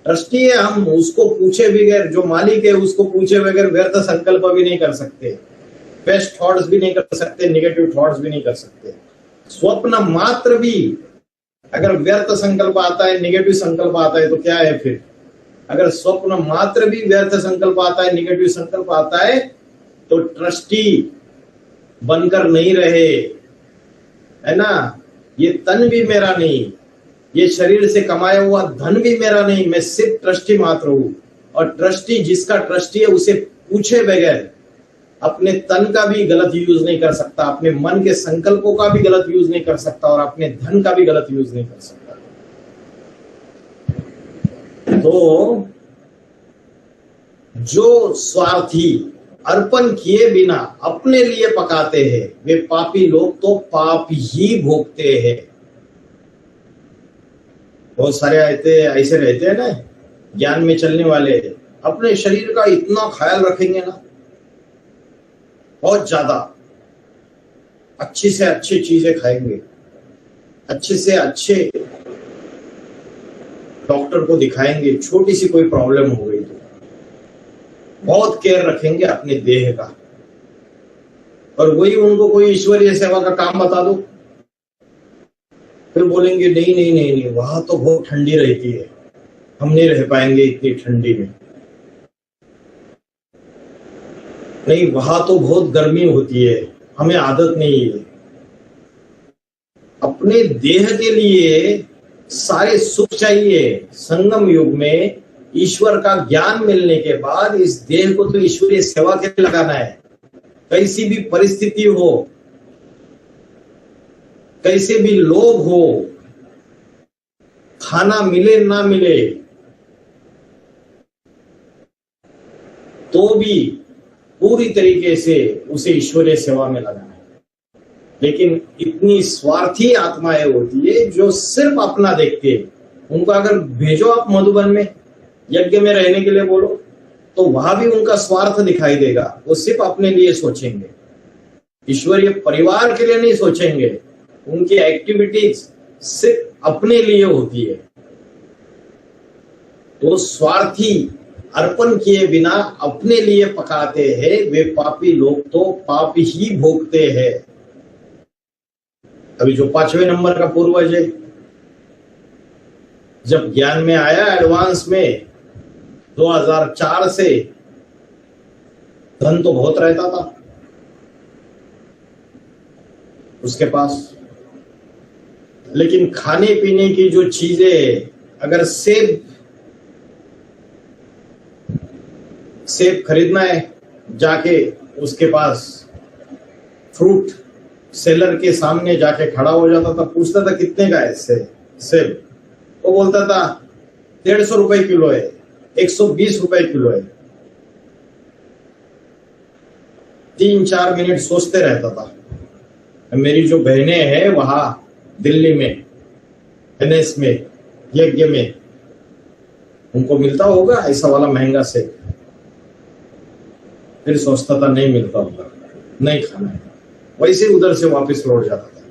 ट्रस्टी है हम, उसको पूछे बगैर, जो मालिक है उसको पूछे बगैर व्यर्थ संकल्प भी नहीं कर सकते, बेस्ट थॉट्स भी नहीं कर सकते, नेगेटिव थॉट्स भी नहीं कर सकते। स्वप्न मात्र भी अगर व्यर्थ संकल्प आता है, नेगेटिव संकल्प आता है, तो क्या है फिर? अगर स्वप्न मात्र भी व्यर्थ संकल्प आता है, नेगेटिव संकल्प आता है, तो ट्रस्टी बनकर नहीं रहे, है ना। ये तन भी मेरा नहीं, ये शरीर से कमाया हुआ धन भी मेरा नहीं, मैं सिर्फ ट्रस्टी मात्र हूं। और ट्रस्टी, जिसका ट्रस्टी है, उसे पूछे बगैर अपने तन का भी गलत यूज नहीं कर सकता, अपने मन के संकल्पों का भी गलत यूज नहीं कर सकता, और अपने धन का भी गलत यूज नहीं कर सकता। तो जो स्वार्थी अर्पण किए बिना अपने लिए पकाते हैं, वे पापी लोग तो पाप ही भोगते हैं। बहुत सारे ऐसे रहते हैं ना ज्ञान में चलने वाले, अपने शरीर का इतना ख्याल रखेंगे ना, बहुत ज्यादा अच्छी से अच्छी चीजें खाएंगे, अच्छे से अच्छे डॉक्टर को दिखाएंगे, छोटी सी कोई प्रॉब्लम हो गई तो बहुत केयर रखेंगे अपने देह का। और वही उनको कोई ईश्वरीय सेवा का काम बता दो, फिर बोलेंगे नहीं नहीं नहीं नहीं, वहां तो बहुत ठंडी रहती है, हम नहीं रह पाएंगे इतनी ठंडी में, नहीं वहां तो बहुत गर्मी होती है, हमें आदत नहीं है। अपने देह के लिए सारे सुख चाहिए। संगम युग में ईश्वर का ज्ञान मिलने के बाद इस देह को तो ईश्वरीय सेवा के लिए लगाना है। कैसी भी परिस्थिति हो, कैसे भी लोग हो, खाना मिले ना मिले तो भी पूरी तरीके से उसे ईश्वरीय सेवा में लगाना है। लेकिन इतनी स्वार्थी आत्माएं होती है जो सिर्फ अपना देखते हैं। उनको अगर भेजो आप मधुबन में यज्ञ में रहने के लिए बोलो, तो वहां भी उनका स्वार्थ दिखाई देगा। वो सिर्फ अपने लिए सोचेंगे, ईश्वरीय परिवार के लिए नहीं सोचेंगे। उनकी एक्टिविटीज सिर्फ अपने लिए होती है। तो स्वार्थी अर्पण किए बिना अपने लिए पकाते हैं, वे पापी लोग तो पाप ही भोगते हैं। अभी जो 5वें नंबर का पूर्वज है, जब ज्ञान में आया एडवांस में 2004 से, धन तो बहुत रहता था उसके पास, लेकिन खाने पीने की जो चीजें, अगर सेब खरीदना है, जाके उसके पास फ्रूट सेलर के सामने जाके खड़ा हो जाता था, पूछता था कितने का है सेब, वो बोलता था 150 रुपए किलो है, 120 रुपए किलो है। 3-4 मिनट सोचते रहता था। मेरी जो बहनें हैं वहां दिल्ली में एनएस में यज्ञ में, उनको मिलता होगा ऐसा वाला महंगा सेब, फिर सोचता था नहीं मिलता होगा, नहीं खाना है, वैसे उधर से वापस लौट जाता था।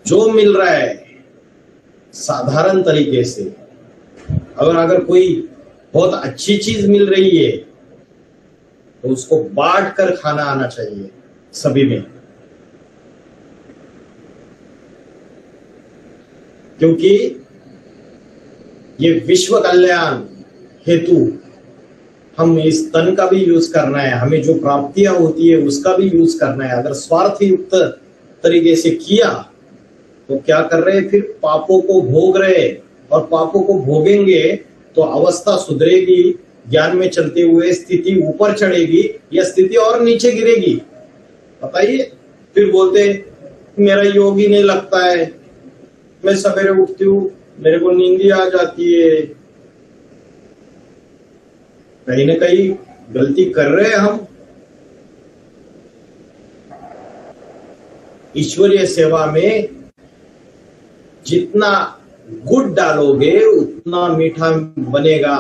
जो मिल रहा है साधारण तरीके से, अगर कोई बहुत अच्छी चीज मिल रही है तो उसको बांट कर खाना आना चाहिए सभी में, क्योंकि ये विश्व कल्याण हेतु हम इस तन का भी यूज करना है, हमें जो प्राप्तियां होती है उसका भी यूज करना है। अगर स्वार्थ युक्त तरीके से किया तो क्या कर रहे हैं, फिर पापों को भोग रहे, और पापों को भोगेंगे तो अवस्था सुधरेगी, ज्ञान में चलते हुए स्थिति ऊपर चढ़ेगी या स्थिति और नीचे गिरेगी। बताइए, फिर बोलते मेरा योग ही नहीं लगता है, मैं सवेरे उठती हूँ मेरे को नींद ही आ जाती है। कहीं ना कहीं गलती कर रहे हैं हम। ईश्वरीय सेवा में जितना गुड़ डालोगे उतना मीठा बनेगा,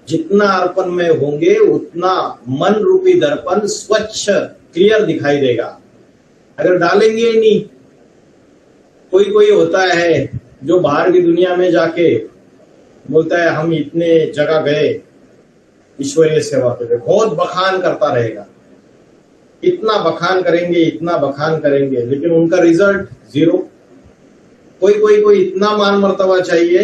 जितना अर्पण में होंगे उतना मन रूपी दर्पण स्वच्छ क्लियर दिखाई देगा। अगर डालेंगे ही नहीं, कोई होता है जो बाहर की दुनिया में जाके बोलता है हम इतने जगह गए ईश्वरीय सेवा के लिए, बहुत बखान करता रहेगा, इतना बखान करेंगे इतना बखान करेंगे, लेकिन उनका रिजल्ट जीरो। कोई इतना मान मर्तबा चाहिए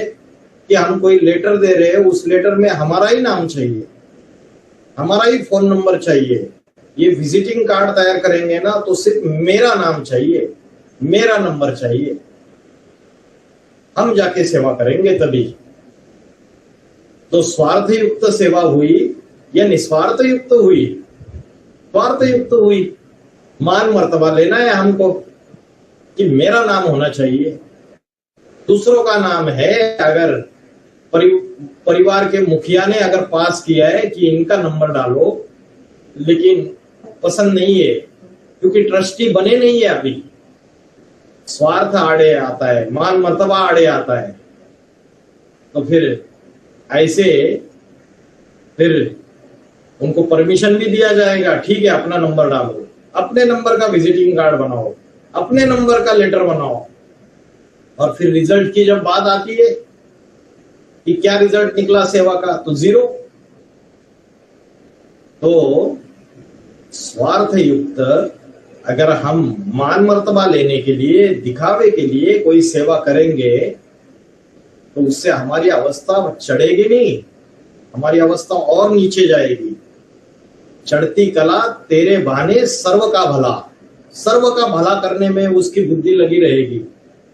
कि हम कोई लेटर दे रहे हैं, उस लेटर में हमारा ही नाम चाहिए, हमारा ही फोन नंबर चाहिए। ये विजिटिंग कार्ड तैयार करेंगे ना तो सिर्फ मेरा नाम चाहिए, मेरा नंबर चाहिए, हम जाके सेवा करेंगे तभी। तो स्वार्थ युक्त सेवा हुई या निस्वार्थ युक्त हुई? स्वार्थ युक्त हुई। मान मर्तबा लेना है हमको कि मेरा नाम होना चाहिए, दूसरों का नाम है। अगर परिवार के मुखिया ने अगर पास किया है कि इनका नंबर डालो, लेकिन पसंद नहीं है क्योंकि ट्रस्टी बने नहीं है अभी, स्वार्थ आड़े आता है, मान मर्तबा आड़े आता है, तो फिर ऐसे फिर उनको परमिशन भी दिया जाएगा, ठीक है अपना नंबर डालो, अपने नंबर का विजिटिंग कार्ड बनाओ, अपने नंबर का लेटर बनाओ, और फिर रिजल्ट की जब बात आती है कि क्या रिजल्ट निकला सेवा का, तो 0। तो स्वार्थ युक्त अगर हम मान मर्तबा लेने के लिए, दिखावे के लिए कोई सेवा करेंगे तो उससे हमारी अवस्था चढ़ेगी नहीं, हमारी अवस्था और नीचे जाएगी। चढ़ती कला तेरे बहाने सर्व का भला, सर्व का भला करने में उसकी बुद्धि लगी रहेगी।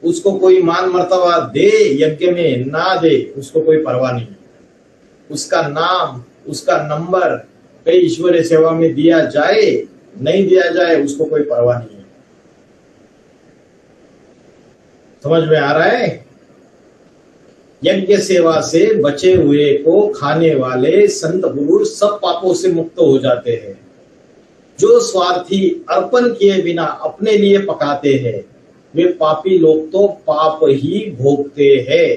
उसको कोई मान मर्तबा दे यज्ञ में, ना दे, उसको कोई परवाह नहीं। उसका नाम, उसका नंबर कई ईश्वरीय सेवा में दिया जाए, नहीं दिया जाए, उसको कोई परवाह नहीं है। समझ में आ रहा है? यज्ञ सेवा से बचे हुए को खाने वाले संत पुरुष सब पापों से मुक्त हो जाते हैं। जो स्वार्थी अर्पण किए बिना अपने लिए पकाते हैं, वे पापी लोग तो पाप ही भोगते हैं।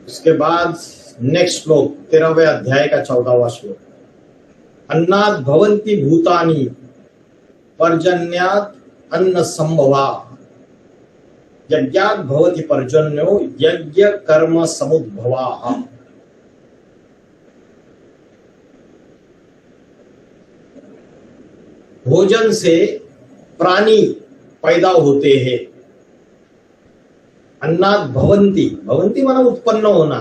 उसके बाद नेक्स्ट श्लोक, 13वें अध्याय का 14वां श्लोक। अन्नात् भवन्ति भूतानि पर्जन्यात् अन्न संभवा, यज्ञात् भवति पर्जन्यो यज्ञ कर्म समुद्भवा। भोजन से प्राणी पैदा होते हैं। अन्नात् भवन्ति, भवन्ति माना उत्पन्न होना।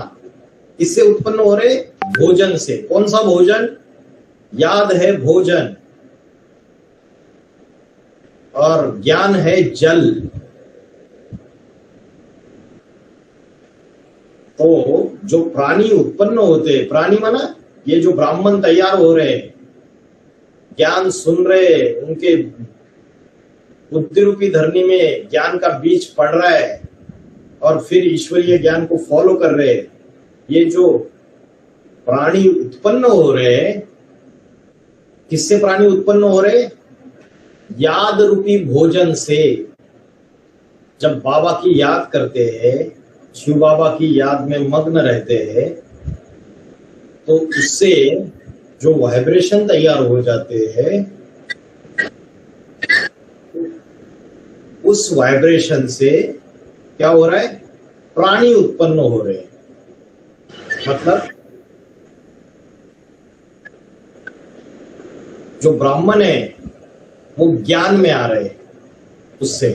इससे उत्पन्न हो रहे भोजन से। कौन सा भोजन? याद है भोजन, और ज्ञान है जल। तो जो प्राणी उत्पन्न होते, प्राणी माना ये जो ब्राह्मण तैयार हो रहे, ज्ञान सुन रहे, उनके बुद्धि रूपी धरनी में ज्ञान का बीज पड़ रहा है और फिर ईश्वरीय ज्ञान को फॉलो कर रहे, ये जो प्राणी उत्पन्न हो रहे, किससे प्राणी उत्पन्न हो रहे? याद रूपी भोजन से। जब बाबा की याद करते हैं, शिव बाबा की याद में मग्न रहते हैं, तो उससे जो वाइब्रेशन तैयार हो जाते हैं, उस वाइब्रेशन से क्या हो रहा है? प्राणी उत्पन्न हो रहे हैं। मतलब जो ब्राह्मण है वो ज्ञान में आ रहे हैं। उससे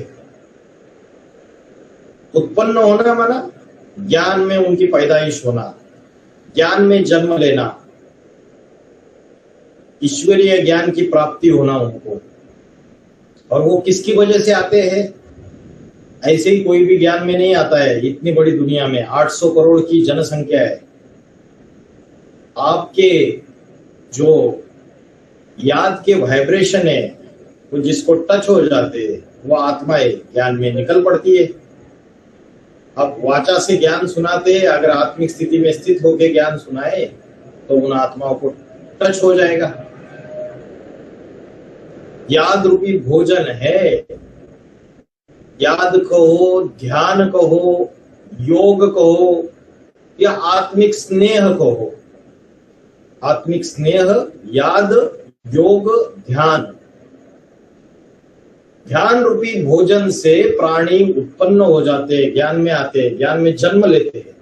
उत्पन्न होना माना ज्ञान में उनकी पैदाइश होना, ज्ञान में जन्म लेना, ईश्वरीय ज्ञान की प्राप्ति होना उनको। और वो किसकी वजह से आते हैं? ऐसे ही कोई भी ज्ञान में नहीं आता है। इतनी बड़ी दुनिया में 800 करोड़ की जनसंख्या है। आपके जो याद के वाइब्रेशन है, वो जिसको टच हो जाते हैं, वो आत्माएं ज्ञान में निकल पड़ती है। अब वाचा से ज्ञान सुनाते हैं, अगर आत्मिक स्थिति में स्थित होकर ज्ञान सुनाए तो उन आत्माओं को टच हो जाएगा। याद रूपी भोजन है। याद कहो, ध्यान कहो, योग कहो, या आत्मिक स्नेह कहो। आत्मिक स्नेह, याद, योग, ध्यान। ध्यान रूपी भोजन से प्राणी उत्पन्न हो जाते हैं, ज्ञान में आते हैं, ज्ञान में जन्म लेते हैं।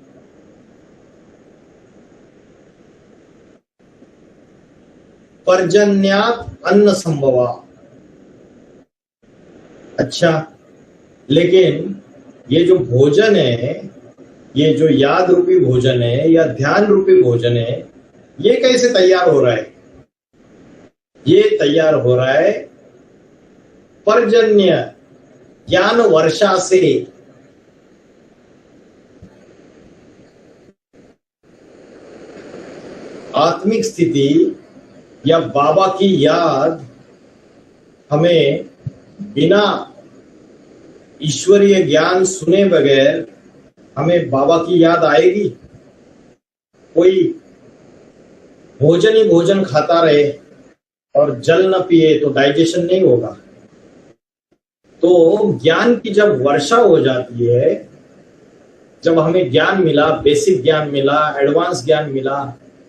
पर्जन्यात् अन्न संभवा। अच्छा, लेकिन ये जो भोजन है, ये जो याद रूपी भोजन है या ध्यान रूपी भोजन है, ये कैसे तैयार हो रहा है? ये तैयार हो रहा है पर्जन्य ज्ञान वर्षा से। आत्मिक स्थिति या बाबा की याद हमें बिना ईश्वरीय ज्ञान सुने बगैर हमें बाबा की याद आएगी? कोई भोजन ही भोजन खाता रहे और जल न पिए तो डाइजेशन नहीं होगा। तो ज्ञान की जब वर्षा हो जाती है, जब हमें ज्ञान मिला, बेसिक ज्ञान मिला, एडवांस ज्ञान मिला,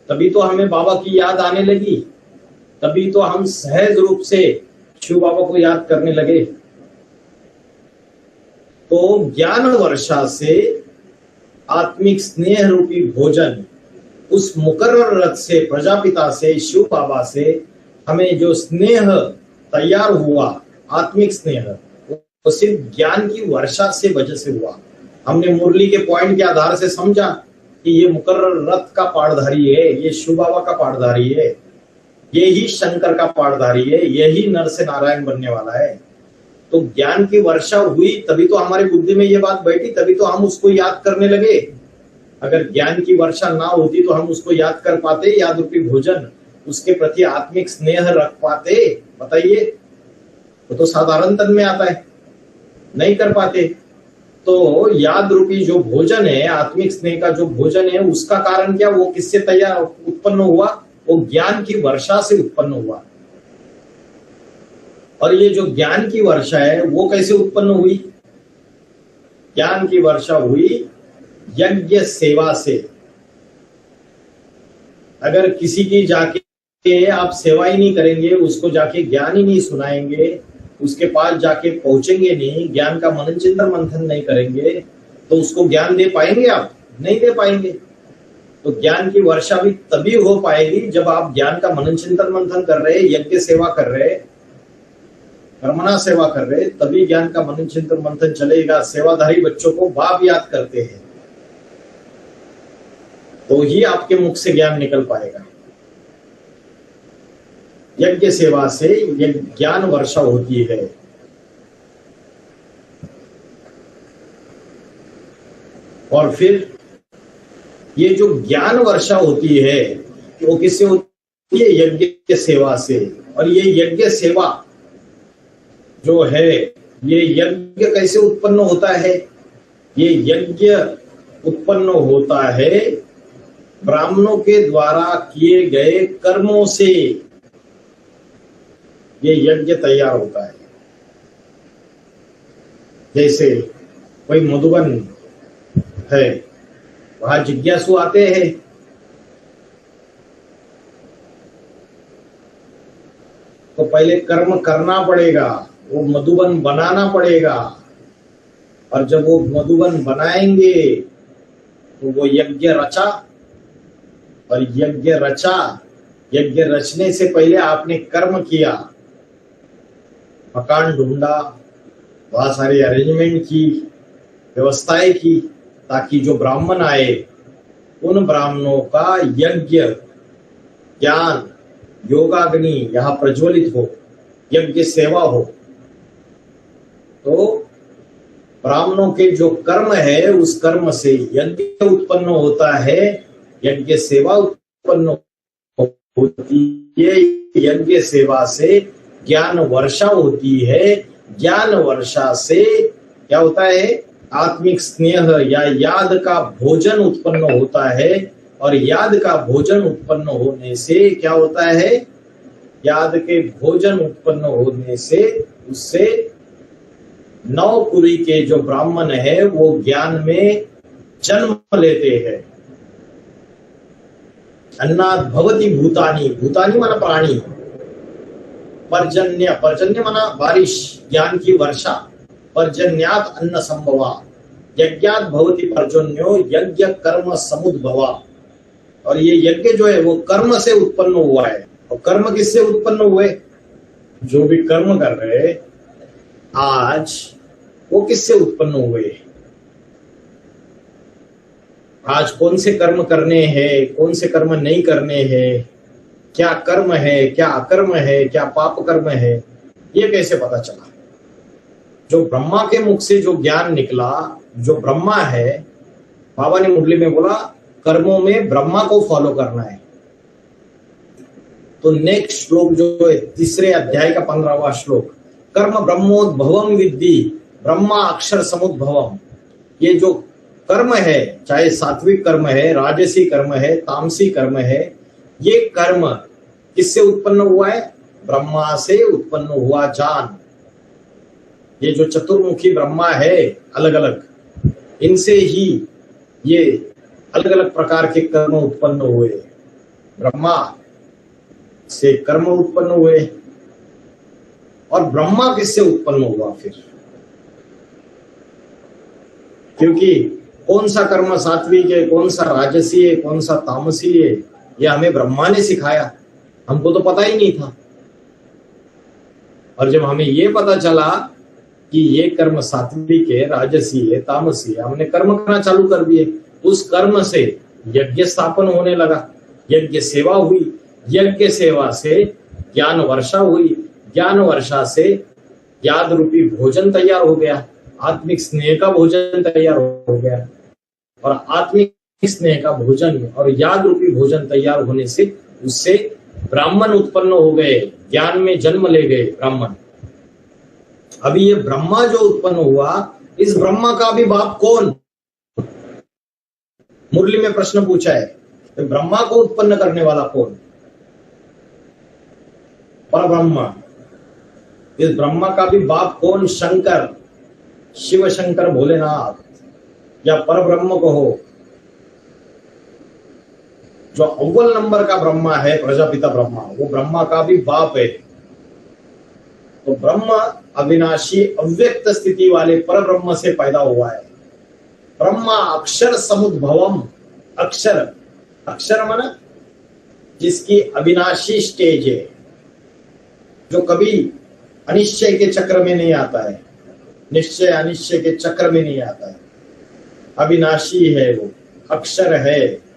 तभी तो हमें बाबा की याद आने लगी। तभी तो हम सहज रूप से शिव बाबा को याद करने लगे। तो ज्ञान वर्षा से आत्मिक स्नेह रूपी भोजन उस मुकर्रर रथ से, प्रजापिता से, शिव बाबा से हमें जो स्नेह तैयार हुआ, आत्मिक स्नेह, वो सिर्फ ज्ञान की वर्षा से वजह से हुआ। हमने मुरली के पॉइंट के आधार से समझा कि ये मुकर्रर रथ का पाठधारी है, ये शिव बाबा का पाठधारी है, ये ही शंकर का पाठधारी है, यही नर से नारायण बनने वाला है। तो ज्ञान की वर्षा हुई तभी तो हमारी बुद्धि में ये बात बैठी, तभी तो हम उसको याद करने लगे। अगर ज्ञान की वर्षा ना होती तो हम उसको याद कर पाते, याद रूपी भोजन, उसके प्रति आत्मिक स्नेह रख पाते? बताइए, वो तो साधारण तन में आता है, नहीं कर पाते। तो याद रूपी जो भोजन है, आत्मिक स्नेह का जो भोजन है, उसका कारण क्या? वो किससे तैयार उत्पन्न हुआ? वो ज्ञान की वर्षा से उत्पन्न हुआ। और ये जो ज्ञान की वर्षा है वो कैसे उत्पन्न हुई? ज्ञान की वर्षा हुई यज्ञ सेवा से। अगर किसी की जाके आप सेवा ही नहीं करेंगे, उसको जाके ज्ञान ही नहीं सुनाएंगे, उसके पास जाके पहुंचेंगे नहीं, ज्ञान का मनन चिंतन मंथन नहीं करेंगे, तो उसको ज्ञान दे पाएंगे आप? नहीं दे पाएंगे। तो ज्ञान की वर्षा भी तभी हो पाएगी जब आप ज्ञान का मनन चिंतन मंथन कर रहे, यज्ञ सेवा कर रहे, कर्मणा सेवा कर रहे, तभी ज्ञान का मनन चिंतन मंथन चलेगा। सेवाधारी बच्चों को बाप याद करते हैं तो ही आपके मुख से ज्ञान निकल पाएगा। यज्ञ सेवा से ज्ञान वर्षा होती है। और फिर ये जो ज्ञान वर्षा होती है वो किससे होती है? यज्ञ सेवा से। और ये यज्ञ सेवा जो है, ये यज्ञ कैसे उत्पन्न होता है? ये यज्ञ उत्पन्न होता है ब्राह्मणों के द्वारा किए गए कर्मों से। ये यज्ञ तैयार होता है। जैसे कोई मधुबन है, वहां जिज्ञासु आते हैं, तो पहले कर्म करना पड़ेगा, वो मधुबन बनाना पड़ेगा। और जब वो मधुबन बनाएंगे तो वो यज्ञ रचा, और यज्ञ रचा, यज्ञ रचने से पहले आपने कर्म किया, मकान ढूंढा, बहुत सारी अरेंजमेंट की, व्यवस्थाएं की, ताकि जो ब्राह्मण आए उन ब्राह्मणों का यज्ञ, ज्ञान, योगाग्नि यहाँ प्रज्वलित हो, यज्ञ सेवा हो। तो ब्राह्मणों के जो कर्म है उस कर्म से यज्ञ उत्पन्न होता है, यज्ञ सेवा उत्पन्न होती है, यज्ञ सेवा से ज्ञान वर्षा होती है, ज्ञान वर्षा से क्या होता है? आत्मिक स्नेह या याद का भोजन उत्पन्न होता है। और याद का भोजन उत्पन्न होने से क्या होता है? याद के भोजन उत्पन्न होने से उससे नवपुरी के जो ब्राह्मण है वो ज्ञान में जन्म लेते हैं। अन्नाद भवति भूतानि, भूतानि माना प्राणी, पर्जन्य, पर्जन्य माना बारिश, ज्ञान की वर्षा, पर्जन्यात अन्न संभवा, यज्ञात भवति पर्जन्यो यज्ञ कर्म समुद्भवा। और ये यज्ञ जो है वो कर्म से उत्पन्न हुआ है। और कर्म किससे उत्पन्न हुए? जो भी कर्म कर रहे आज, वो किससे उत्पन्न हुए? आज कौन से कर्म करने हैं, कौन से कर्म नहीं करने हैं, क्या कर्म है, क्या अकर्म है, क्या पाप कर्म है, ये कैसे पता चला? जो ब्रह्मा के मुख से जो ज्ञान निकला, जो ब्रह्मा है, बाबा ने मुरली में बोला कर्मों में ब्रह्मा को फॉलो करना है। तो नेक्स्ट श्लोक जो है तीसरे अध्याय का 15वां श्लोक, कर्म ब्रह्मोद्भवम विद्धि ब्रह्मा अक्षर समुद्भवम। ये जो कर्म है, चाहे सात्विक कर्म है, राजसी कर्म है, तामसी कर्म है, ये कर्म किससे उत्पन्न हुआ है? ब्रह्मा से उत्पन्न हुआ जान। ये जो चतुर्मुखी ब्रह्मा है अलग अलग, इनसे ही ये अलग अलग प्रकार के कर्म उत्पन्न हुए। ब्रह्मा से कर्म उत्पन्न हुए। और ब्रह्मा किससे उत्पन्न हुआ? फिर क्योंकि कौन सा कर्म सात्विक है, कौन सा राजसी है, कौन सा तामसी है, ये हमें ब्रह्मा ने सिखाया, हमको तो पता ही नहीं था। और जब हमें ये पता चला कि ये कर्म सात्विक है, राजसी है, तामसी है, हमने कर्म करना चालू कर दिए। उस कर्म से यज्ञ स्थापन होने लगा, यज्ञ सेवा हुई, यज्ञ सेवा से ज्ञान वर्षा हुई, ज्ञान वर्षा से याद रूपी भोजन तैयार हो गया, आत्मिक स्नेह का भोजन तैयार हो गया। और आत्मिक स्नेह का भोजन और याद रूपी भोजन तैयार होने से उससे ब्राह्मण उत्पन्न हो गए, ज्ञान में जन्म ले गए ब्राह्मण। अभी ये ब्रह्मा जो उत्पन्न हुआ, इस ब्रह्मा का भी बाप कौन? मुरली में प्रश्न पूछा है, तो ब्रह्मा को उत्पन्न करने वाला कौन? पर ब्रह्मा। इस ब्रह्मा का भी बाप कौन? शंकर, शिव शंकर भोलेनाथ, या पर ब्रह्म कहो। जो अव्वल नंबर का ब्रह्मा है, प्रजापिता ब्रह्मा, वो ब्रह्मा का भी बाप है। तो ब्रह्म अविनाशी अव्यक्त स्थिति वाले पर ब्रह्म से पैदा हुआ है। ब्रह्मा अक्षर समुद्भवम, अक्षर, अक्षर माना जिसकी अविनाशी स्टेज है, जो कभी अनिश्चय के चक्र में नहीं आता है, निश्चय अनिश्चय के चक्र में नहीं आता है, अविनाशी है, वो अक्षर है।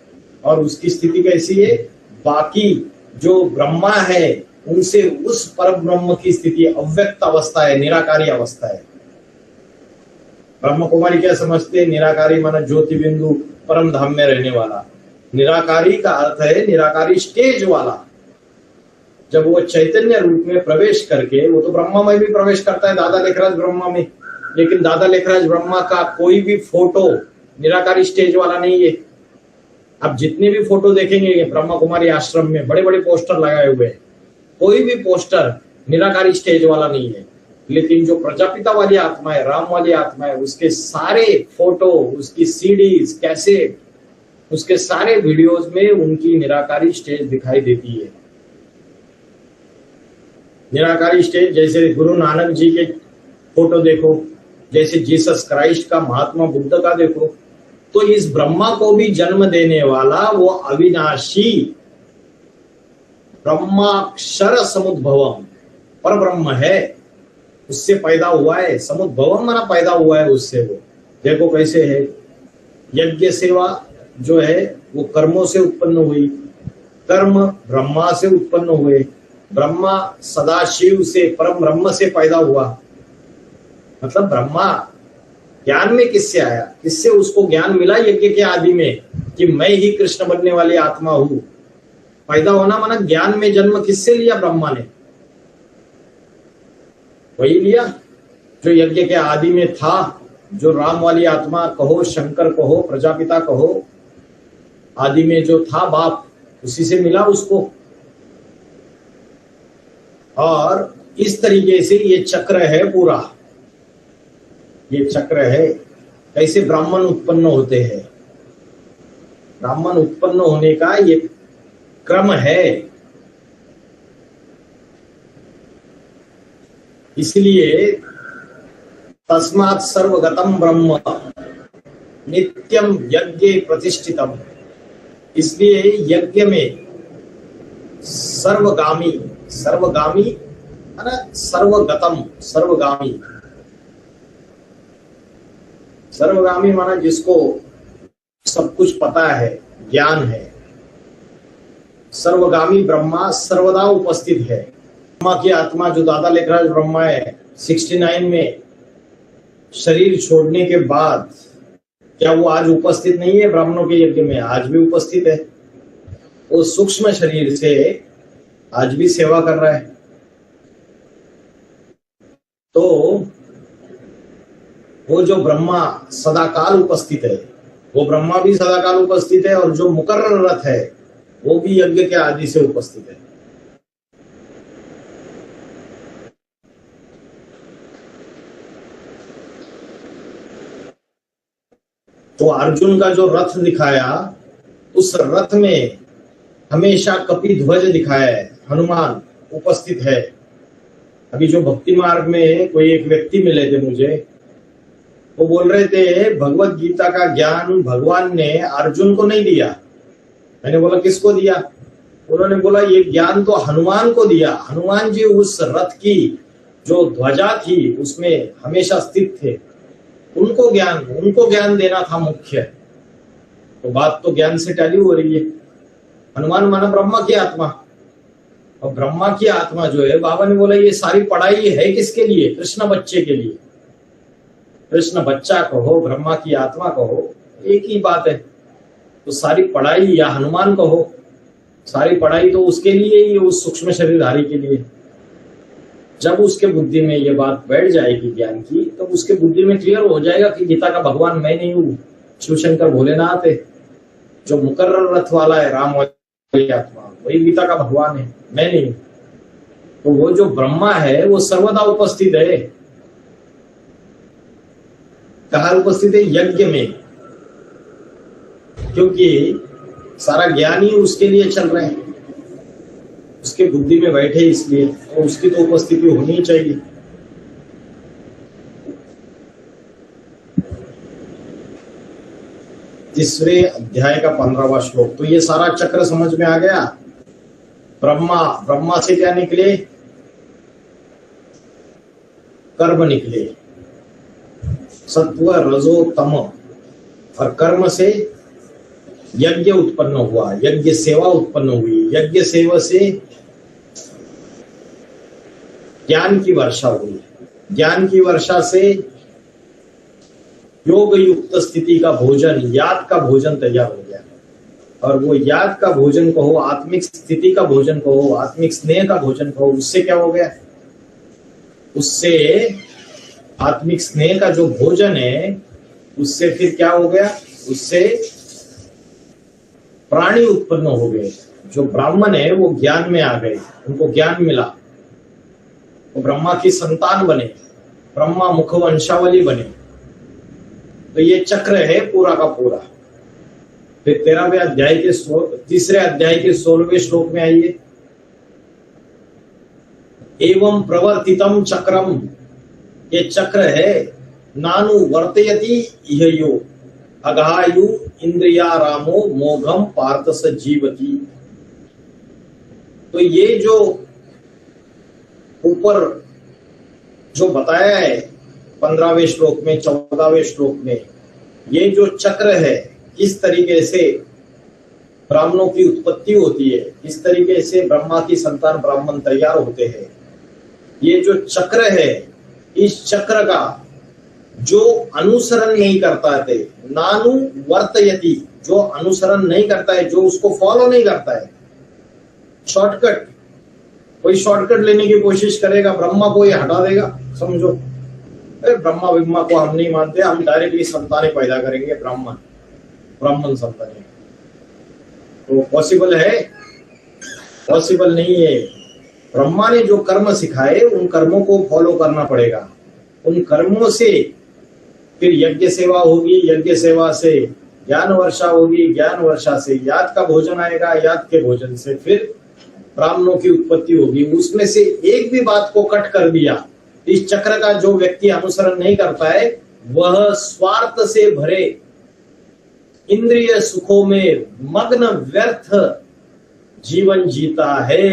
और उसकी स्थिति कैसी है? बाकी जो ब्रह्मा है उनसे उस पर ब्रह्म की स्थिति अव्यक्त अवस्था है, निराकारी अवस्था है। ब्रह्म कुमारी क्या समझते हैं? निराकारी माना ज्योति बिंदु परम धाम में रहने वाला। निराकारी का अर्थ है निराकारी स्टेज वाला। जब वो चैतन्य रूप में प्रवेश करके, वो तो ब्रह्मा में भी प्रवेश करता है, दादा लेखराज ब्रह्मा में, लेकिन दादा लेखराज ब्रह्मा का कोई भी फोटो निराकारी स्टेज वाला नहीं है। आप जितने भी फोटो देखेंगे ब्रह्मा कुमारी आश्रम में, बड़े बड़े पोस्टर लगाए हुए हैं, कोई भी पोस्टर निराकारी स्टेज वाला नहीं है। लेकिन जो प्रजापिता वाली आत्मा है, राम वाली आत्मा है, उसके सारे फोटो, उसकी सीडीज, कैसेट, उसके सारे वीडियोस में उनकी निराकारी स्टेज दिखाई देती है। निराकारी स्टेज जैसे गुरु नानक जी के फोटो देखो, जैसे जीसस क्राइस्ट का, महात्मा बुद्ध का देखो, तो इस ब्रह्मा को भी जन्म देने वाला वो अविनाशी ब्रह्माक्षर समुद्भवम पर ब्रह्म है, उससे पैदा हुआ है। समुद्भवम माना पैदा हुआ है उससे। वो देखो कैसे है, यज्ञ सेवा जो है वो कर्मों से उत्पन्न हुई, कर्म ब्रह्मा से उत्पन्न हुए, ब्रह्मा सदाशिव से, परम ब्रह्म से पैदा हुआ। मतलब ब्रह्मा ज्ञान में किससे आया? किससे उसको ज्ञान मिला? यज्ञ के आदि में कि मैं ही कृष्ण बनने वाली आत्मा हूं। पैदा होना माना ज्ञान में जन्म किससे लिया? ब्रह्मा ने वही लिया जो यज्ञ के आदि में था, जो राम वाली आत्मा कहो, शंकर कहो, प्रजापिता कहो, आदि में जो था बाप, उसी से मिला उसको। और इस तरीके से ये चक्र है पूरा, ये चक्र है। कैसे ब्राह्मण उत्पन्न होते हैं? ब्राह्मण उत्पन्न होने का ये क्रम है। इसलिए तस्मात् सर्वगतम ब्रह्म नित्यम यज्ञ प्रतिष्ठितम, इसलिए यज्ञ में सर्वगामी, सर्वगामी है ना, सर्वगतम, सर्वगामी, सर्वगामी माना जिसको सब कुछ पता है, ज्ञान है। सर्वगामी ब्रह्मा सर्वदा उपस्थित है। ब्रह्मा की आत्मा जो दादा लेखराज ब्रह्मा है, 69 में शरीर छोड़ने के बाद, क्या वो आज उपस्थित नहीं है ब्राह्मणों के यज्ञ में? आज भी उपस्थित है। वो सूक्ष्म शरीर से आज भी सेवा कर रहा है। तो वो जो ब्रह्मा सदाकाल उपस्थित है, वो ब्रह्मा भी सदाकाल उपस्थित है, और जो मुकर्रर रथ है वो भी यज्ञ के आदि से उपस्थित है। तो अर्जुन का जो रथ दिखाया, उस रथ में हमेशा कपि ध्वज दिखाया है, हनुमान उपस्थित है। अभी जो भक्ति मार्ग में कोई एक व्यक्ति मिले थे मुझे, वो बोल रहे थे भगवत गीता का ज्ञान भगवान ने अर्जुन को नहीं दिया। मैंने बोला किसको दिया? उन्होंने बोला ये ज्ञान तो हनुमान को दिया। हनुमान जी उस रथ की जो ध्वजा थी उसमें हमेशा स्थित थे, उनको ज्ञान देना था मुख्य। तो बात तो ज्ञान से टैली हो रही है। हनुमान माना ब्रह्मा की आत्मा, और ब्रह्मा की आत्मा जो है, बाबा ने बोला ये सारी पढ़ाई है किसके लिए? कृष्ण बच्चे के लिए। कृष्ण बच्चा कहो, ब्रह्मा की आत्मा कहो, एक ही बात है। तो सारी पढ़ाई या हनुमान कहो, सारी पढ़ाई तो उसके लिए ही, उस सूक्ष्म शरीरधारी के लिए। जब उसके बुद्धि में ये बात बैठ जाएगी ज्ञान की, तो उसके बुद्धि में क्लियर हो जाएगा कि गीता का भगवान मैं नहीं हूं, शिवशंकर भोलेनाथ है। जो मुकर्रर रथ वाला है राम वाली आत्मा, वही गीता का भगवान है, मैं नहीं हूं। तो वो जो ब्रह्मा है वो सर्वदा उपस्थित है। कहाँ उपस्थित है? यज्ञ में, क्योंकि सारा ज्ञान ही उसके लिए चल रहे हैं, उसके बुद्धि में बैठे इसलिए, तो उसकी तो उपस्थिति होनी चाहिए। तीसरे अध्याय का 15वां श्लोक। तो ये सारा चक्र समझ में आ गया। ब्रह्मा से क्या निकले? कर्म निकले, सत्व रजो तम, और कर्म से यज्ञ उत्पन्न हुआ, यज्ञ सेवा उत्पन्न हुई, यज्ञ सेवा से ज्ञान की वर्षा हुई, ज्ञान की वर्षा से योग युक्त स्थिति का भोजन, याद का भोजन तैयार हो गया। और वो याद का भोजन कहो, आत्मिक स्थिति का भोजन कहो, आत्मिक स्नेह का भोजन कहो, उससे क्या हो गया? उससे आत्मिक स्नेह का जो भोजन है, उससे फिर क्या हो गया? उससे प्राणी उत्पन्न हो गए। जो ब्राह्मण है वो ज्ञान में आ गए, उनको ज्ञान मिला, वो ब्रह्मा की संतान बने, ब्रह्मा मुख वंशावली बने। तो ये चक्र है पूरा का पूरा। फिर 13वें अध्याय के तीसरे अध्याय के 16वें श्लोक में आइए। एवं प्रवर्तितम चक्रम, ये चक्र है, नानु वर्तयति इहयो अघायु इंद्रियारामो मोघम पार्थ स जीवति। तो ये जो ऊपर जो बताया है 15वें श्लोक में, 14वें श्लोक में, ये जो चक्र है, इस तरीके से ब्राह्मणों की उत्पत्ति होती है, इस तरीके से ब्रह्मा की संतान ब्राह्मण तैयार होते हैं। ये जो चक्र है, इस चक्र का जो अनुसरण नहीं करता है, नानु वर्तयति, जो अनुसरण नहीं करता है, जो उसको फॉलो नहीं करता है, शॉर्टकट, कोई शॉर्टकट लेने की कोशिश करेगा, ब्रह्मा को ये हटा देगा। समझो, ब्रह्मा को हम नहीं मानते, हम डायरेक्टली संतानें पैदा करेंगे, ब्राह्मण संतानें। तो पॉसिबल है? पॉसिबल नहीं है। ब्रह्मा ने जो कर्म सिखाए, उन कर्मों को फॉलो करना पड़ेगा। उन कर्मों से फिर यज्ञ सेवा होगी, यज्ञ सेवा से ज्ञान वर्षा होगी, ज्ञान वर्षा से याद का भोजन आएगा, याद के भोजन से फिर ब्राह्मणों की उत्पत्ति होगी। उसमें से एक भी बात को कट कर दिया, इस चक्र का जो व्यक्ति अनुसरण नहीं करता है, वह स्वार्थ से भरे इंद्रिय सुखों में मग्न व्यर्थ जीवन जीता है।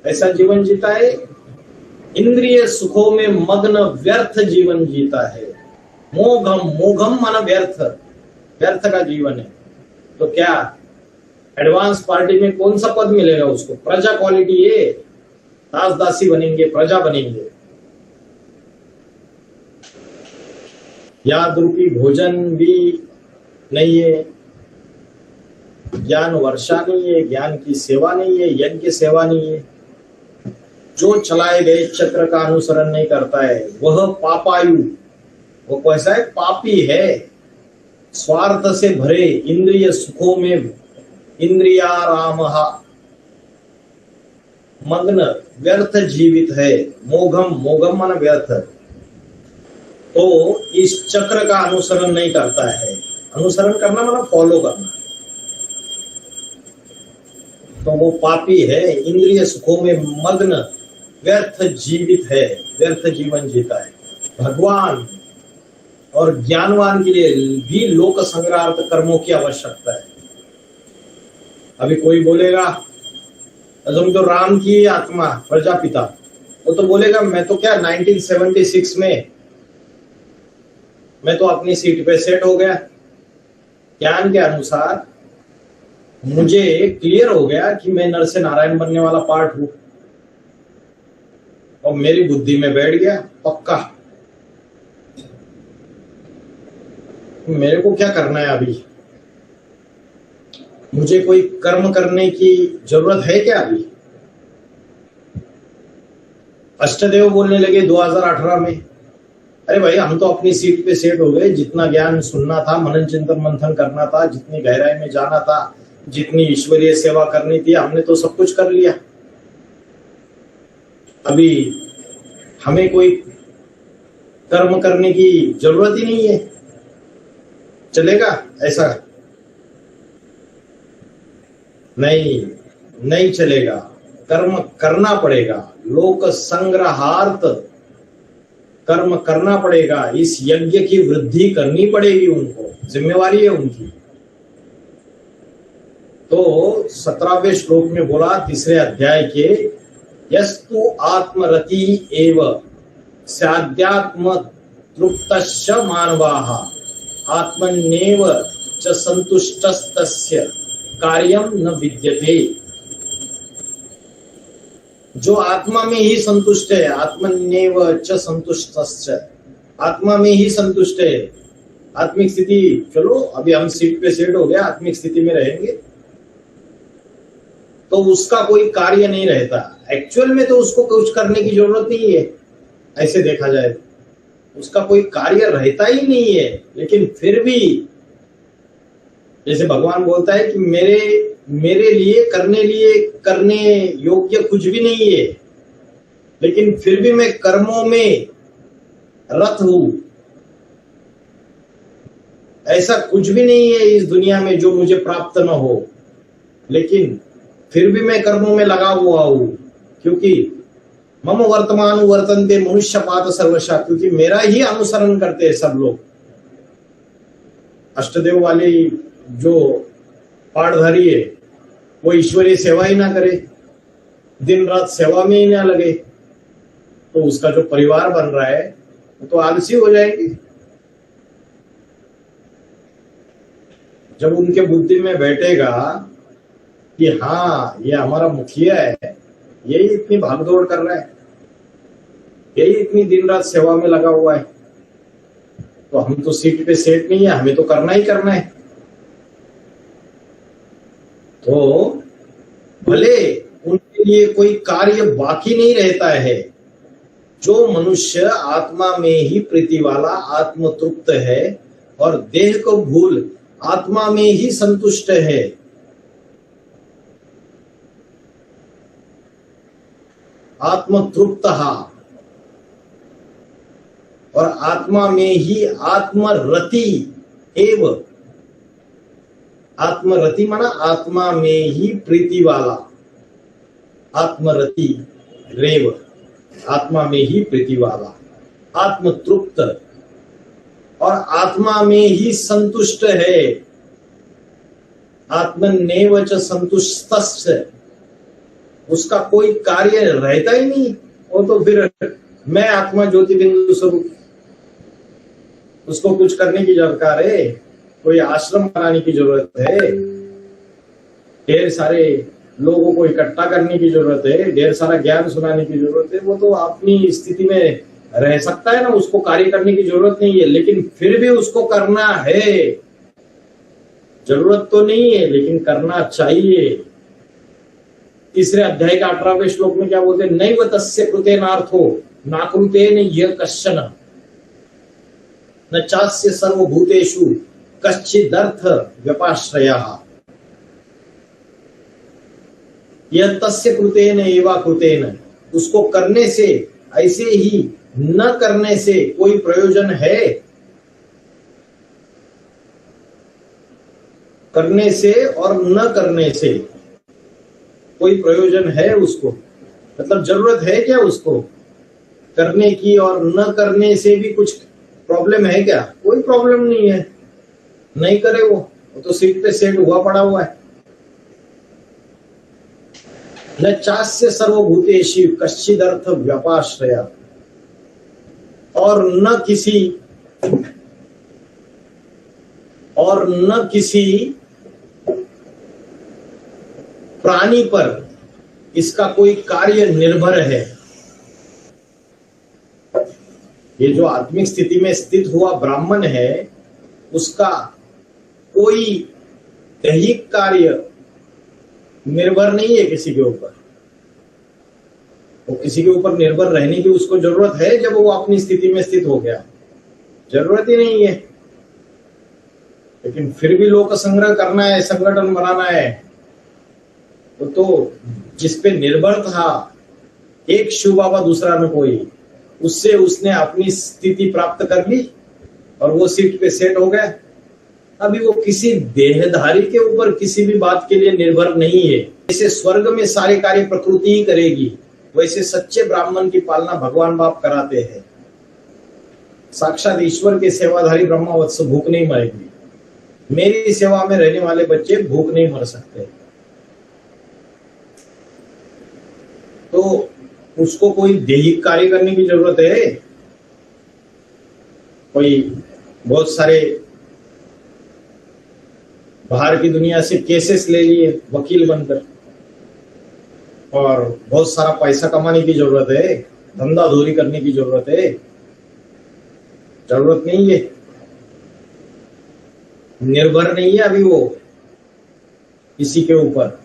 ऐसा जीवन जीता है, इंद्रिय सुखों में मग्न व्यर्थ जीवन जीता है। मोघम माना व्यर्थ, व्यर्थ का जीवन है। तो क्या एडवांस पार्टी में कौन सा पद मिलेगा उसको? प्रजा क्वालिटी है, दास दासी बनेंगे, प्रजा बनेंगे। याद रूपी भोजन भी नहीं है, ज्ञान वर्षा नहीं है, ज्ञान की सेवा नहीं है, यज्ञ सेवा नहीं है। जो चलाए गए चक्र का अनुसरण नहीं करता है, वह पापायु, वो कैसा है? पापी है। स्वार्थ से भरे इंद्रिय सुखों में इंद्रियाराम मग्न व्यर्थ जीवित है। मोघम माना व्यर्थ। तो इस चक्र का अनुसरण नहीं करता है। अनुसरण करना माना फॉलो करना, तो वो पापी है। इंद्रिय सुखों में मग्न व्यर्थ जीवित है, व्यर्थ जीवन जीता है। भगवान और ज्ञानवान के लिए भी लोक संग्रहार्थ कर्मों की आवश्यकता है। अभी कोई बोलेगा तुम तो राम की आत्मा प्रजापिता, वो तो बोलेगा मैं तो क्या 1976 में मैं तो अपनी सीट पे सेट हो गया, ज्ञान के अनुसार मुझे क्लियर हो गया कि मैं नर से नारायण बनने वाला पार्ट हूं और मेरी बुद्धि में बैठ गया पक्का। मेरे को क्या करना है अभी? मुझे कोई कर्म करने की जरूरत है क्या अभी? अष्टदेव बोलने लगे 2018 में, अरे भाई हम तो अपनी सीट पे सेट हो गए, जितना ज्ञान सुनना था, मनन चिंतन मंथन करना था, जितनी गहराई में जाना था, जितनी ईश्वरीय सेवा करनी थी, हमने तो सब कुछ कर लिया। अभी हमें कोई कर्म करने की जरूरत ही नहीं है। चलेगा ऐसा? नहीं, नहीं चलेगा। कर्म करना पड़ेगा, लोक संग्रहार्थ कर्म करना पड़ेगा। इस यज्ञ की वृद्धि करनी पड़ेगी, उनको जिम्मेवारी है उनकी। तो 17वें श्लोक में बोला, तीसरे अध्याय के, यस्तु आत्मरति एव स्याद्यात्म तृप्तश्च मानवाः आत्मन्येव च संतुष्टस्तस्य कार्यम न विद्यते। जो आत्मा में ही संतुष्ट है, आत्मन्येव च संतुष्टस्य, आत्मा में ही संतुष्ट है। आत्मिक स्थिति, चलो अभी हम सीट पे सेट हो गया, आत्मिक स्थिति में रहेंगे तो उसका कोई कार्य नहीं रहता। एक्चुअल में तो उसको कुछ करने की जरूरत नहीं है, ऐसे देखा जाए उसका कोई कार्य रहता ही नहीं है। लेकिन फिर भी जैसे भगवान बोलता है कि मेरे लिए करने योग्य कुछ भी नहीं है, लेकिन फिर भी मैं कर्मों में रत हूं। ऐसा कुछ भी नहीं है इस दुनिया में जो मुझे प्राप्त न हो, लेकिन फिर भी मैं कर्मों में लगा हुआ हूं, क्योंकि मम वर्तमान वर्तन्ते मनुष्य पात सर्वशा, क्योंकि मेरा ही अनुसरण करते हैं सब लोग। अष्टदेव वाले जो पाठधारी है वो ईश्वरीय सेवा ही ना करे, दिन रात सेवा में ही ना लगे, तो उसका जो परिवार बन रहा है वो तो आलसी हो जाएंगे। जब उनके बुद्धि में बैठेगा कि हाँ ये हमारा मुखिया है, यही इतनी भागदौड़ कर रहा है, यही इतनी दिन रात सेवा में लगा हुआ है, तो हम तो सीट पे सेट नहीं है, हमें तो करना ही करना है। तो भले उनके लिए कोई कार्य बाकी नहीं रहता है। जो मनुष्य आत्मा में ही प्रीति वाला, आत्म तृप्त है और देह को भूल आत्मा में ही संतुष्ट है, आत्म तृप्त और आत्मा में ही आत्मरति एव, आत्मरति माना आत्मा में ही प्रीति वाला, आत्मरति रेव, आत्मा में ही प्रीति वाला, आत्म तृप्त और आत्मा में ही संतुष्ट है। आत्मन्येव च संतुष्टस्य, उसका कोई कार्य रहता ही नहीं। वो तो फिर मैं आत्मा ज्योति बिंदु स्वरूप, उसको कुछ करने की दरकार है, कोई आश्रम बनाने की जरूरत है, ढेर सारे लोगों को इकट्ठा करने की जरूरत है, ढेर सारा ज्ञान सुनाने की जरूरत है। वो तो अपनी स्थिति में रह सकता है ना, उसको कार्य करने की जरूरत नहीं है, लेकिन फिर भी उसको करना है। जरूरत तो नहीं है लेकिन करना चाहिए। तीसरे अध्याय का 18वें श्लोक में क्या बोलते हैं, नैव तस्य कृतेनार्थो नाकृतेन यः कश्चन न चास्य सर्वभूतेषु कश्चिदर्थ व्यपाश्रयः। यह तस्य कृतेन एवा कृतेन, उसको करने से, ऐसे ही न करने से कोई प्रयोजन है? करने से और न करने से कोई प्रयोजन है उसको? मतलब जरूरत है क्या उसको करने की, और न करने से भी कुछ प्रॉब्लम है क्या? कोई प्रॉब्लम नहीं है, नहीं करे वो तो सीट पे सेट हुआ पड़ा हुआ है। न चास्य सर्वभूतेषु कश्चिदर्थ व्यपाश्रया, और न किसी प्राणी पर इसका कोई कार्य निर्भर है। ये जो आत्मिक स्थिति में स्थित हुआ ब्राह्मण है, उसका कोई दैहिक कार्य निर्भर नहीं है किसी के ऊपर। वो किसी के ऊपर निर्भर रहने की उसको जरूरत है जब वो अपनी स्थिति में स्थित हो गया? जरूरत ही नहीं है। लेकिन फिर भी लोक संग्रह करना है, संगठन बनाना है, तो जिस पे निर्भर था एक शिव बाबा दूसरा न कोई, उससे उसने अपनी स्थिति प्राप्त कर ली और वो सीट पे सेट हो गया। अभी वो किसी देहधारी के ऊपर किसी भी बात के लिए निर्भर नहीं है। जैसे स्वर्ग में सारे कार्य प्रकृति ही करेगी, वैसे सच्चे ब्राह्मण की पालना भगवान बाप कराते हैं। साक्षात ईश्वर के सेवाधारी ब्रह्मवत्स भूख नहीं मरेगी। मेरी सेवा में रहने वाले बच्चे भूख नहीं मर सकते। तो उसको कोई दैहिक कार्य करने की जरूरत है? कोई बहुत सारे बाहर की दुनिया से केसेस ले लिए वकील बनकर, और बहुत सारा पैसा कमाने की जरूरत है, धंधा धोरी करने की जरूरत है? जरूरत नहीं है। निर्भर नहीं है अभी वो किसी के ऊपर।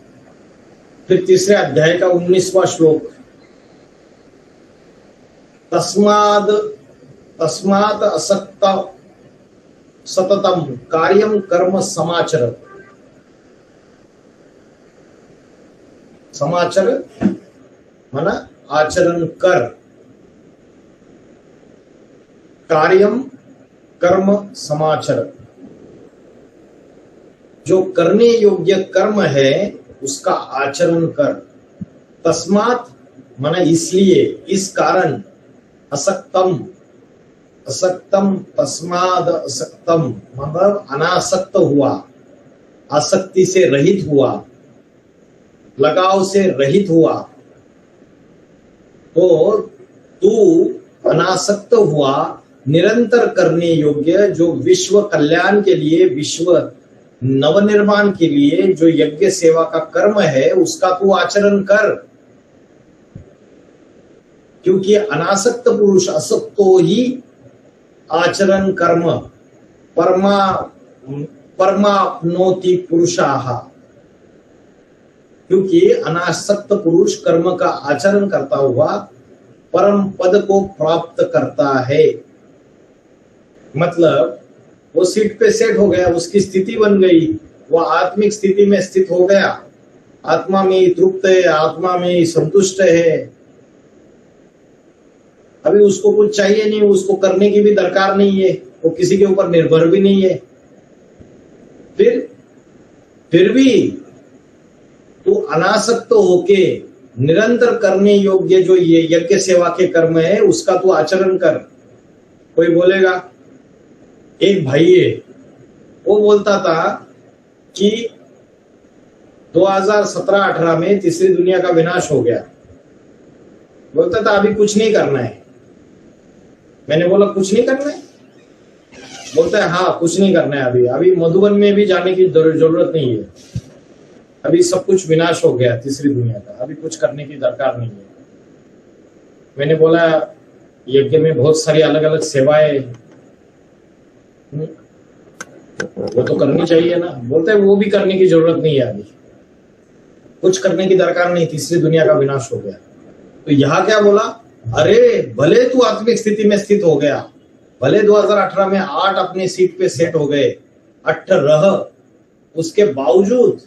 फिर तीसरे अध्याय का 19वां श्लोक, तस्माद असक्त सततम कार्यम कर्म समाचर। समाचर माना आचरण कर, कार्यम कर्म समाचर। जो करने योग्य कर्म है उसका आचरण कर। तस्मात माना इसलिए, इस कारण, असक्तम तस्माद असक्तम मतलब अनासक्त हुआ, आसक्ति से रहित हुआ, लगाव से रहित हुआ। तो तू अनासक्त हुआ, निरंतर करने योग्य जो विश्व कल्याण के लिए, विश्व नवनिर्माण के लिए जो यज्ञ सेवा का कर्म है उसका तू आचरण कर। क्योंकि अनासक्त पुरुष असक्तो ही आचरण कर्म परमाप्नोति पुरुषाः। क्योंकि अनासक्त पुरुष कर्म का आचरण करता हुआ परम पद को प्राप्त करता है। मतलब वो सीट पे सेट हो गया, उसकी स्थिति बन गई, वो आत्मिक स्थिति में स्थित हो गया, आत्मा में ही तृप्त है, आत्मा में ही संतुष्ट है। अभी उसको कुछ चाहिए नहीं, उसको करने की भी दरकार नहीं है, वो किसी के ऊपर निर्भर भी नहीं है। फिर भी तू अनासक्त होके निरंतर करने योग्य जो ये यज्ञ सेवा के कर्म है उसका तू आचरण कर। कोई बोलेगा, एक भाई है वो बोलता था कि 2017-18 में तीसरी दुनिया का विनाश हो गया। बोलता था अभी कुछ नहीं करना है। मैंने बोला कुछ नहीं करना है? बोलता है हाँ कुछ नहीं करना है, अभी मधुबन में भी जाने की जरूरत नहीं है, अभी सब कुछ विनाश हो गया तीसरी दुनिया का, अभी कुछ करने की दरकार नहीं है। मैंने बोला यज्ञ में बहुत सारी अलग अलग सेवाएं वो तो करनी चाहिए ना। बोलते हैं वो भी करने की जरूरत नहीं है, अभी कुछ करने की दरकार नहीं, तीसरी दुनिया का विनाश हो गया। तो यहाँ क्या बोला, अरे भले तू आत्मिक स्थिति में स्थित हो गया, भले 2018 में 8 अपने सीट पे सेट हो गए, 18, उसके बावजूद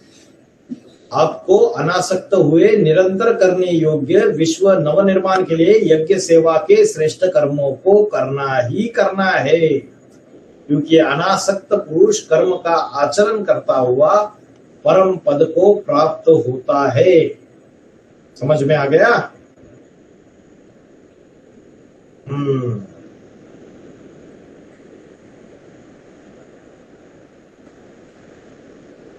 आपको अनासक्त हुए निरंतर करने योग्य विश्व नवनिर्माण के लिए यज्ञ सेवा के श्रेष्ठ कर्मों को करना ही करना है। क्योंकि अनासक्त पुरुष कर्म का आचरण करता हुआ परम पद को प्राप्त होता है। समझ में आ गया? हम्म।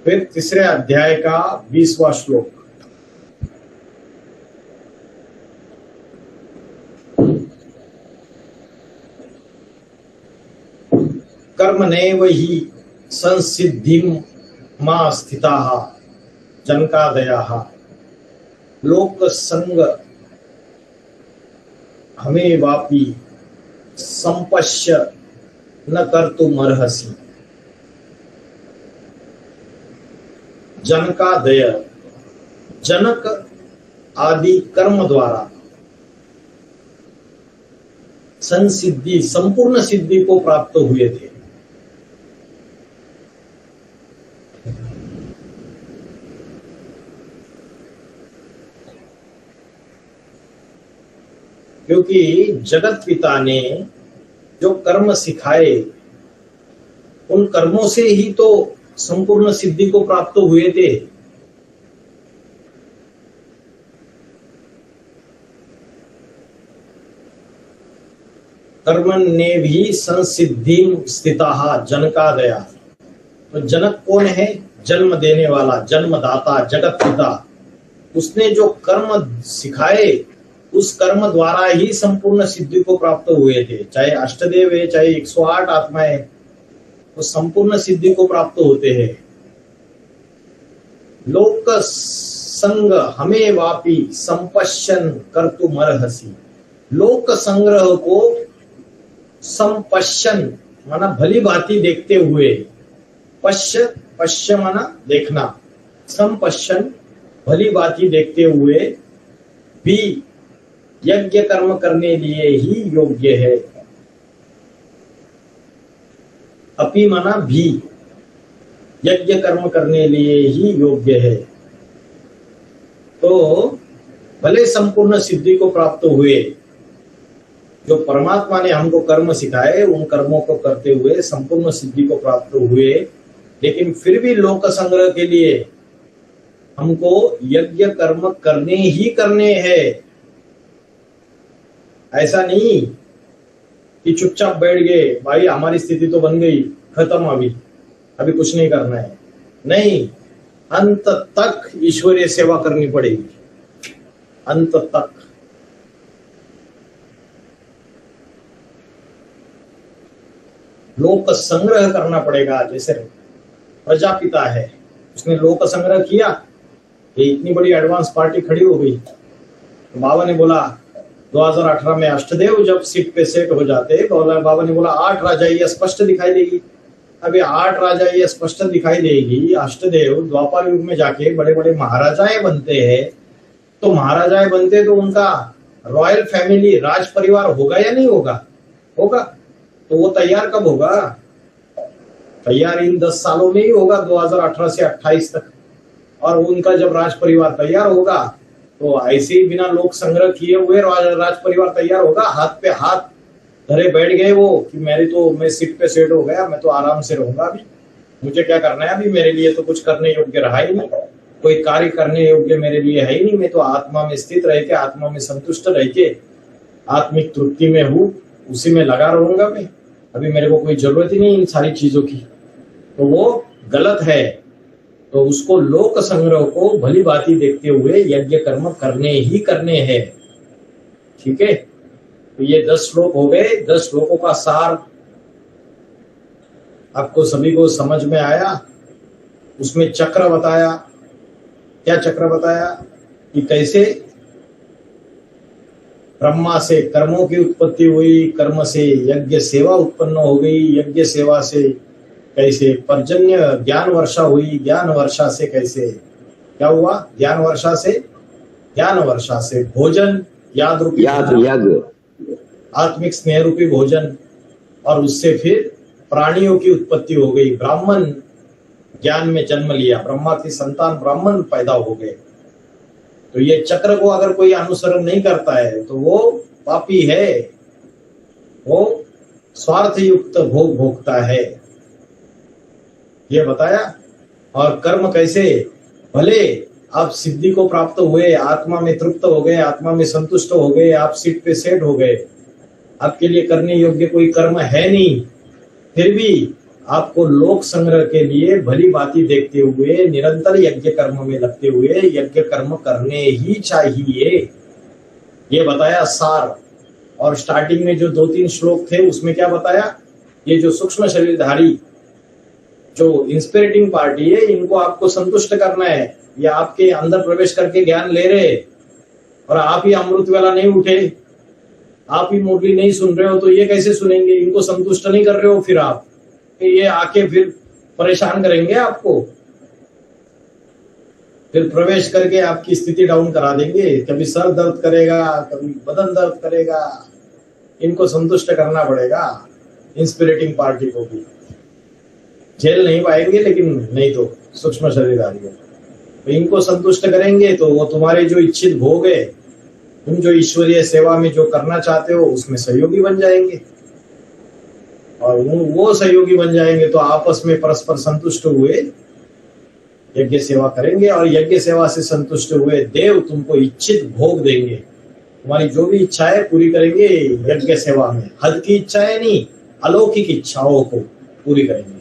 फिर तीसरे अध्याय का 20वां श्लोक। कर्मणैव हि संसिद्धिं मा स्थिताः जनकादयाः लोक संग हमें वापी संपश्य न कर्तुमर्हसि। जनकादय जनक आदि कर्म द्वारा संसिद्धि संपूर्ण सिद्धि को प्राप्त हुए थे। क्योंकि जगत पिता ने जो कर्म सिखाए उन कर्मों से ही तो संपूर्ण सिद्धि को प्राप्त हुए थे। कर्मण ने भी संसिद्धि स्थिता जनकादया। तो जनक कौन है? जन्म देने वाला, जन्मदाता, जगत पिता। उसने जो कर्म सिखाए उस कर्म द्वारा ही संपूर्ण सिद्धि को प्राप्त हुए थे। चाहे अष्टदेव है, चाहे 108 आत्माएं, तो संपूर्ण सिद्धि को प्राप्त होते हैं। लोक संग हमें वापी संपश्यन कर्तुमर्हसि। लोक संग्रह को संपश्यन माना भली भांति देखते हुए, पश्य पश्य माना देखना, संपश्यन भली भांति देखते हुए भी यज्ञ कर्म करने लिए ही योग्य है। अपि माना भी, यज्ञ कर्म करने लिए ही योग्य है। तो भले संपूर्ण सिद्धि को प्राप्त हुए, जो परमात्मा ने हमको कर्म सिखाए उन कर्मों को करते हुए संपूर्ण सिद्धि को प्राप्त हुए, लेकिन फिर भी लोक संग्रह के लिए हमको यज्ञ कर्म करने ही करने हैं। ऐसा नहीं कि चुपचाप बैठ गए, भाई हमारी स्थिति तो बन गई, खत्म, अभी कुछ नहीं करना है। नहीं, अंत तक ईश्वरीय सेवा करनी पड़ेगी, अंत तक। लोक संग्रह करना पड़ेगा। जैसे प्रजापिता है, उसने लोक संग्रह किया, ये इतनी बड़ी एडवांस पार्टी खड़ी हो गई। तो बाबा ने बोला 2018 में अष्टदेव जब सीट पे सेट हो जाते, बाबा ने बोला 8 राजा ये स्पष्ट दिखाई देगी। अभी 8 राजा ये स्पष्ट दिखाई देगी। अष्टदेव द्वापर युग में जाके बड़े बड़े महाराजाएं बनते हैं, तो महाराजाएं बनते तो उनका रॉयल फैमिली, राज परिवार होगा या नहीं होगा? होगा। तो वो तैयार कब होगा? तैयार इन 10 सालों में ही होगा, 2018 से 28 तक। और उनका जब राज परिवार तैयार होगा तो ऐसे ही बिना लोक संग्रह किए हुए राज परिवार तैयार होगा। हाथ पे हाथ धरे बैठ गए वो कि मैं सीट पे सेट हो गया, मैं तो आराम से रहूंगा, अभी मुझे क्या करना है, अभी मेरे लिए तो कुछ करने योग्य रहा ही नहीं, कोई कार्य करने योग्य मेरे लिए है ही नहीं। मैं तो आत्मा में स्थित रह के, आत्मा में संतुष्ट रह के, आत्मिक तृप्ति में हूँ, उसी में लगा रहूंगा मैं, अभी मेरे को कोई जरूरत ही नहीं इन सारी चीजों की। तो वो गलत है। तो उसको लोक संग्रह को भली भांति देखते हुए यज्ञ कर्म करने ही करने हैं। ठीक है, तो ये 10 श्लोक हो गए। 10 श्लोकों का सार आपको सभी को समझ में आया। उसमें चक्र बताया। क्या चक्र बताया? कि कैसे ब्रह्मा से कर्मों की उत्पत्ति हुई, कर्म से यज्ञ सेवा उत्पन्न हो गई, यज्ञ सेवा से कैसे पर्जन्य ज्ञान वर्षा हुई, ज्ञान वर्षा से कैसे क्या हुआ? ज्ञान वर्षा से भोजन, याद रूपी आत्मिक स्नेह रूपी भोजन, और उससे फिर प्राणियों की उत्पत्ति हो गई। ब्राह्मण ज्ञान में जन्म लिया, ब्रह्मा की संतान ब्राह्मण पैदा हो गए। तो ये चक्र को अगर कोई अनुसरण नहीं करता है तो वो पापी है, वो स्वार्थ युक्त भोग भोगता है, ये बताया। और कर्म कैसे, भले आप सिद्धि को प्राप्त हुए, आत्मा में तृप्त हो गए, आत्मा में संतुष्ट हो गए, आप सीट पे सेट हो गए, आपके लिए करने योग्य कोई कर्म है नहीं, फिर भी आपको लोक संग्रह के लिए भली बाती देखते हुए निरंतर यज्ञ कर्म में लगते हुए यज्ञ कर्म करने ही चाहिए, ये बताया सार। और स्टार्टिंग में जो 2-3 श्लोक थे उसमें क्या बताया, ये जो सूक्ष्म शरीरधारी जो इंस्पिरेटिंग पार्टी है, इनको आपको संतुष्ट करना है। ये आपके अंदर प्रवेश करके ज्ञान ले रहे और आप ही अमृत वाला नहीं उठे, आप ही मुरली नहीं सुन रहे हो, तो ये कैसे सुनेंगे? इनको संतुष्ट नहीं कर रहे हो, फिर आप ये आके फिर परेशान करेंगे आपको, फिर प्रवेश करके आपकी स्थिति डाउन करा देंगे, कभी सर दर्द करेगा, कभी बदन दर्द करेगा। इनको संतुष्ट करना पड़ेगा, इंस्पिरेटिंग पार्टी को भी। झेल नहीं पाएंगे लेकिन नहीं तो सूक्ष्म शरीरधारी है, तो इनको संतुष्ट करेंगे तो वो तुम्हारे जो इच्छित भोग है, तुम जो ईश्वरीय सेवा में जो करना चाहते हो उसमें सहयोगी बन जाएंगे, और वो सहयोगी बन जाएंगे तो आपस में परस्पर संतुष्ट हुए यज्ञ सेवा करेंगे, और यज्ञ सेवा से संतुष्ट हुए देव तुमको इच्छित भोग देंगे। तुम्हारी जो भी इच्छा है पूरी करेंगे यज्ञ सेवा में, हद की इच्छाएं नहीं, अलौकिक इच्छाओं को पूरी करेंगे।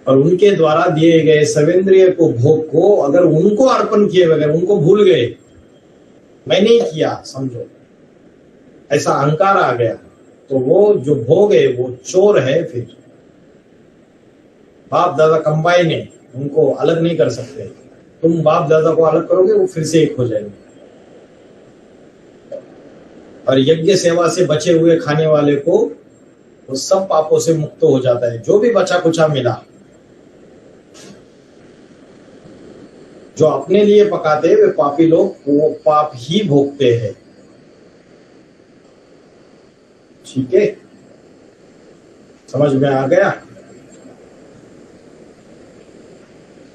और उनके द्वारा दिए गए सर्वेंद्रिय को भोग को अगर उनको अर्पण किए बगैर उनको भूल गए, मैं नहीं किया समझो, ऐसा अहंकार आ गया, तो वो जो भोग है वो चोर है। फिर बाप दादा कंबाइन है, उनको अलग नहीं कर सकते। तुम बाप दादा को अलग करोगे वो फिर से एक हो जाएंगे। और यज्ञ सेवा से बचे हुए खाने वाले को वो सब पापों से मुक्त हो जाता है। जो भी बचा कुचा मिला, जो अपने लिए पकाते हैं वे पापी लोग वो पाप ही भोगते हैं। ठीक है, समझ में आ गया?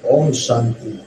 ओम शांति।